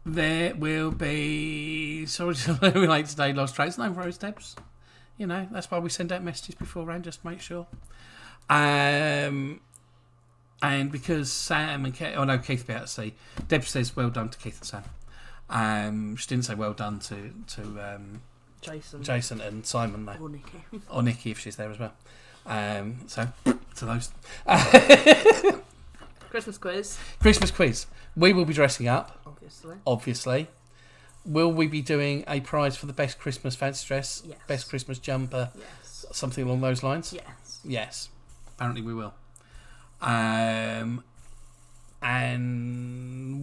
there will be... Sorry to relate today, Lost Trace. No Rose Debs. you know, that's why we send out messages beforehand, just to make sure. And because Sam and Keith, Keith will be out to sea. Deb says well done to Keith and Sam. She didn't say well done to Jason and Simon though, Or Nikki. or Nikki if she's there as well. So to those. Christmas quiz, Christmas quiz. We will be dressing up, obviously. Will we be doing a prize for the best Christmas fancy dress? Yes. Best Christmas jumper? Yes. Something along those lines? Yes. Yes. Apparently we will. And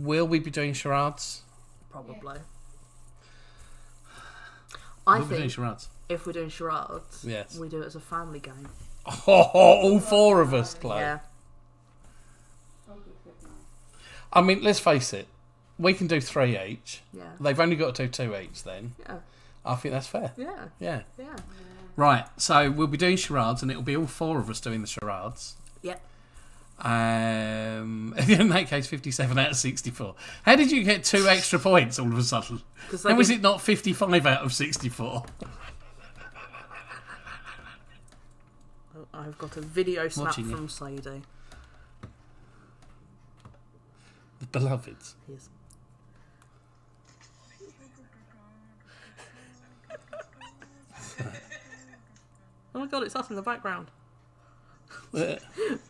will we be doing charades? Probably. We'll be doing charades. If we're doing charades, Yes. we do it as a family game. All four of us, Chloe. Yeah. I mean, let's face it. We can do 3 each. Yeah. They've only got to do 2 each then. Yeah. I think that's fair. Yeah. Yeah. Yeah. Right, so we'll be doing charades and it'll be all 4 of us doing the charades. Yep. In that case, 57 out of 64. How did you get 2 extra points all of a sudden? How was it not 55 out of 64? I've got a video snap Watching you. from Sadie. The beloveds. Yes. Oh my god, it's us in the background.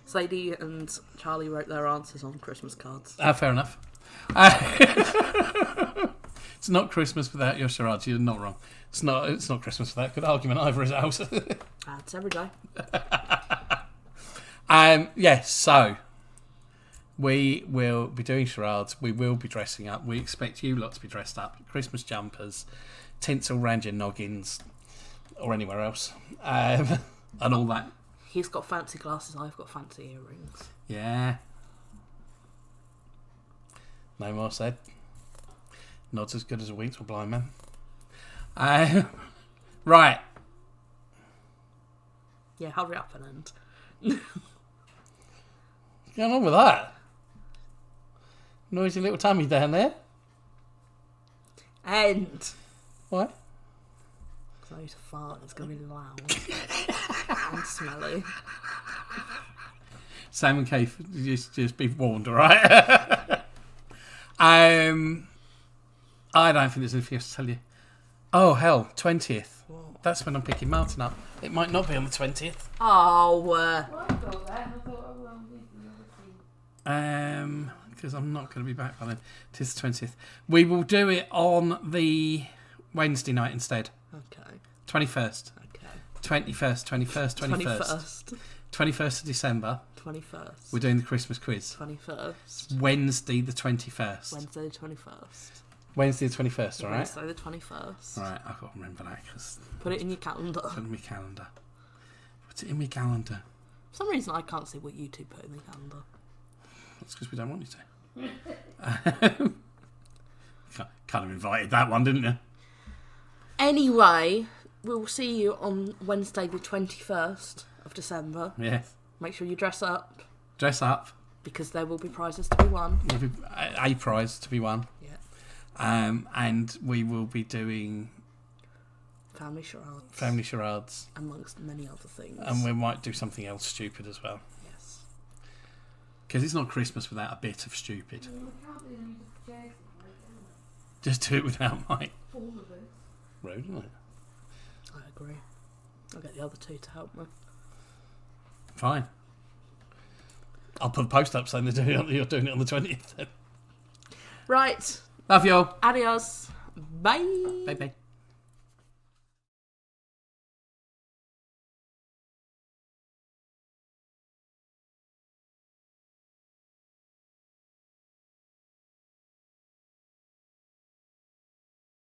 Sadie and Charlie wrote their answers on Christmas cards. Fair enough. It's not Christmas without your charades. You're not wrong. It's not Christmas without good argument either, is it, Alice? It's every day. Yes, so we will be doing charades. We will be dressing up. We expect you lot to be dressed up. Christmas jumpers, tinsel round your noggins, or anywhere else, and all that. He's got fancy glasses, I've got fancy earrings. Yeah. No more said. Nod's as good as a wink to a blind man. Right. Yeah, hurry up and end. What's going on with that? Noisy little tummy down there. End! What? Because I need to fart, it's going to be loud. And smelly. Sam and Keith, just be warned, alright? I don't think there's anything else to tell you. Oh, hell, 20th. What? That's when I'm picking Martin up. It might not be on the 20th. Oh, Well, I thought that, and I thought, oh, well, we can never see. Because I'm not going to be back by then. It is the 20th. We will do it on the Wednesday night instead. Okay. 21st. Okay. 21st. 21st of December. 21st. We're doing the Christmas quiz. 21st. Wednesday the 21st. Wednesday the 21st. Wednesday the 21st, alright? Wednesday the 21st. Right, I've got to remember that because Put it in your calendar. put it in my calendar. Put it in my calendar. For some reason I can't see what you two put in the calendar. That's because we don't want you to. Kind of invited that one, didn't you? Anyway, we'll see you on Wednesday the 21st of December. Yes. Make sure you dress up Dress up. because there will be prizes to be won. There'll be a prize to be won. Yeah. And we will be doing Family charades. family charades. Amongst many other things. And we might do something else stupid as well. Yes. Because it's not Christmas without a bit of stupid. Well, we can't do any just chairs, like, Just do it without Mike. all of us. Rude, isn't it? I agree. I'll get the other two to help me. Fine. I'll put a post up saying you're doing it on the 20th then. Right. Love you all. Adios. Bye. Bye bye.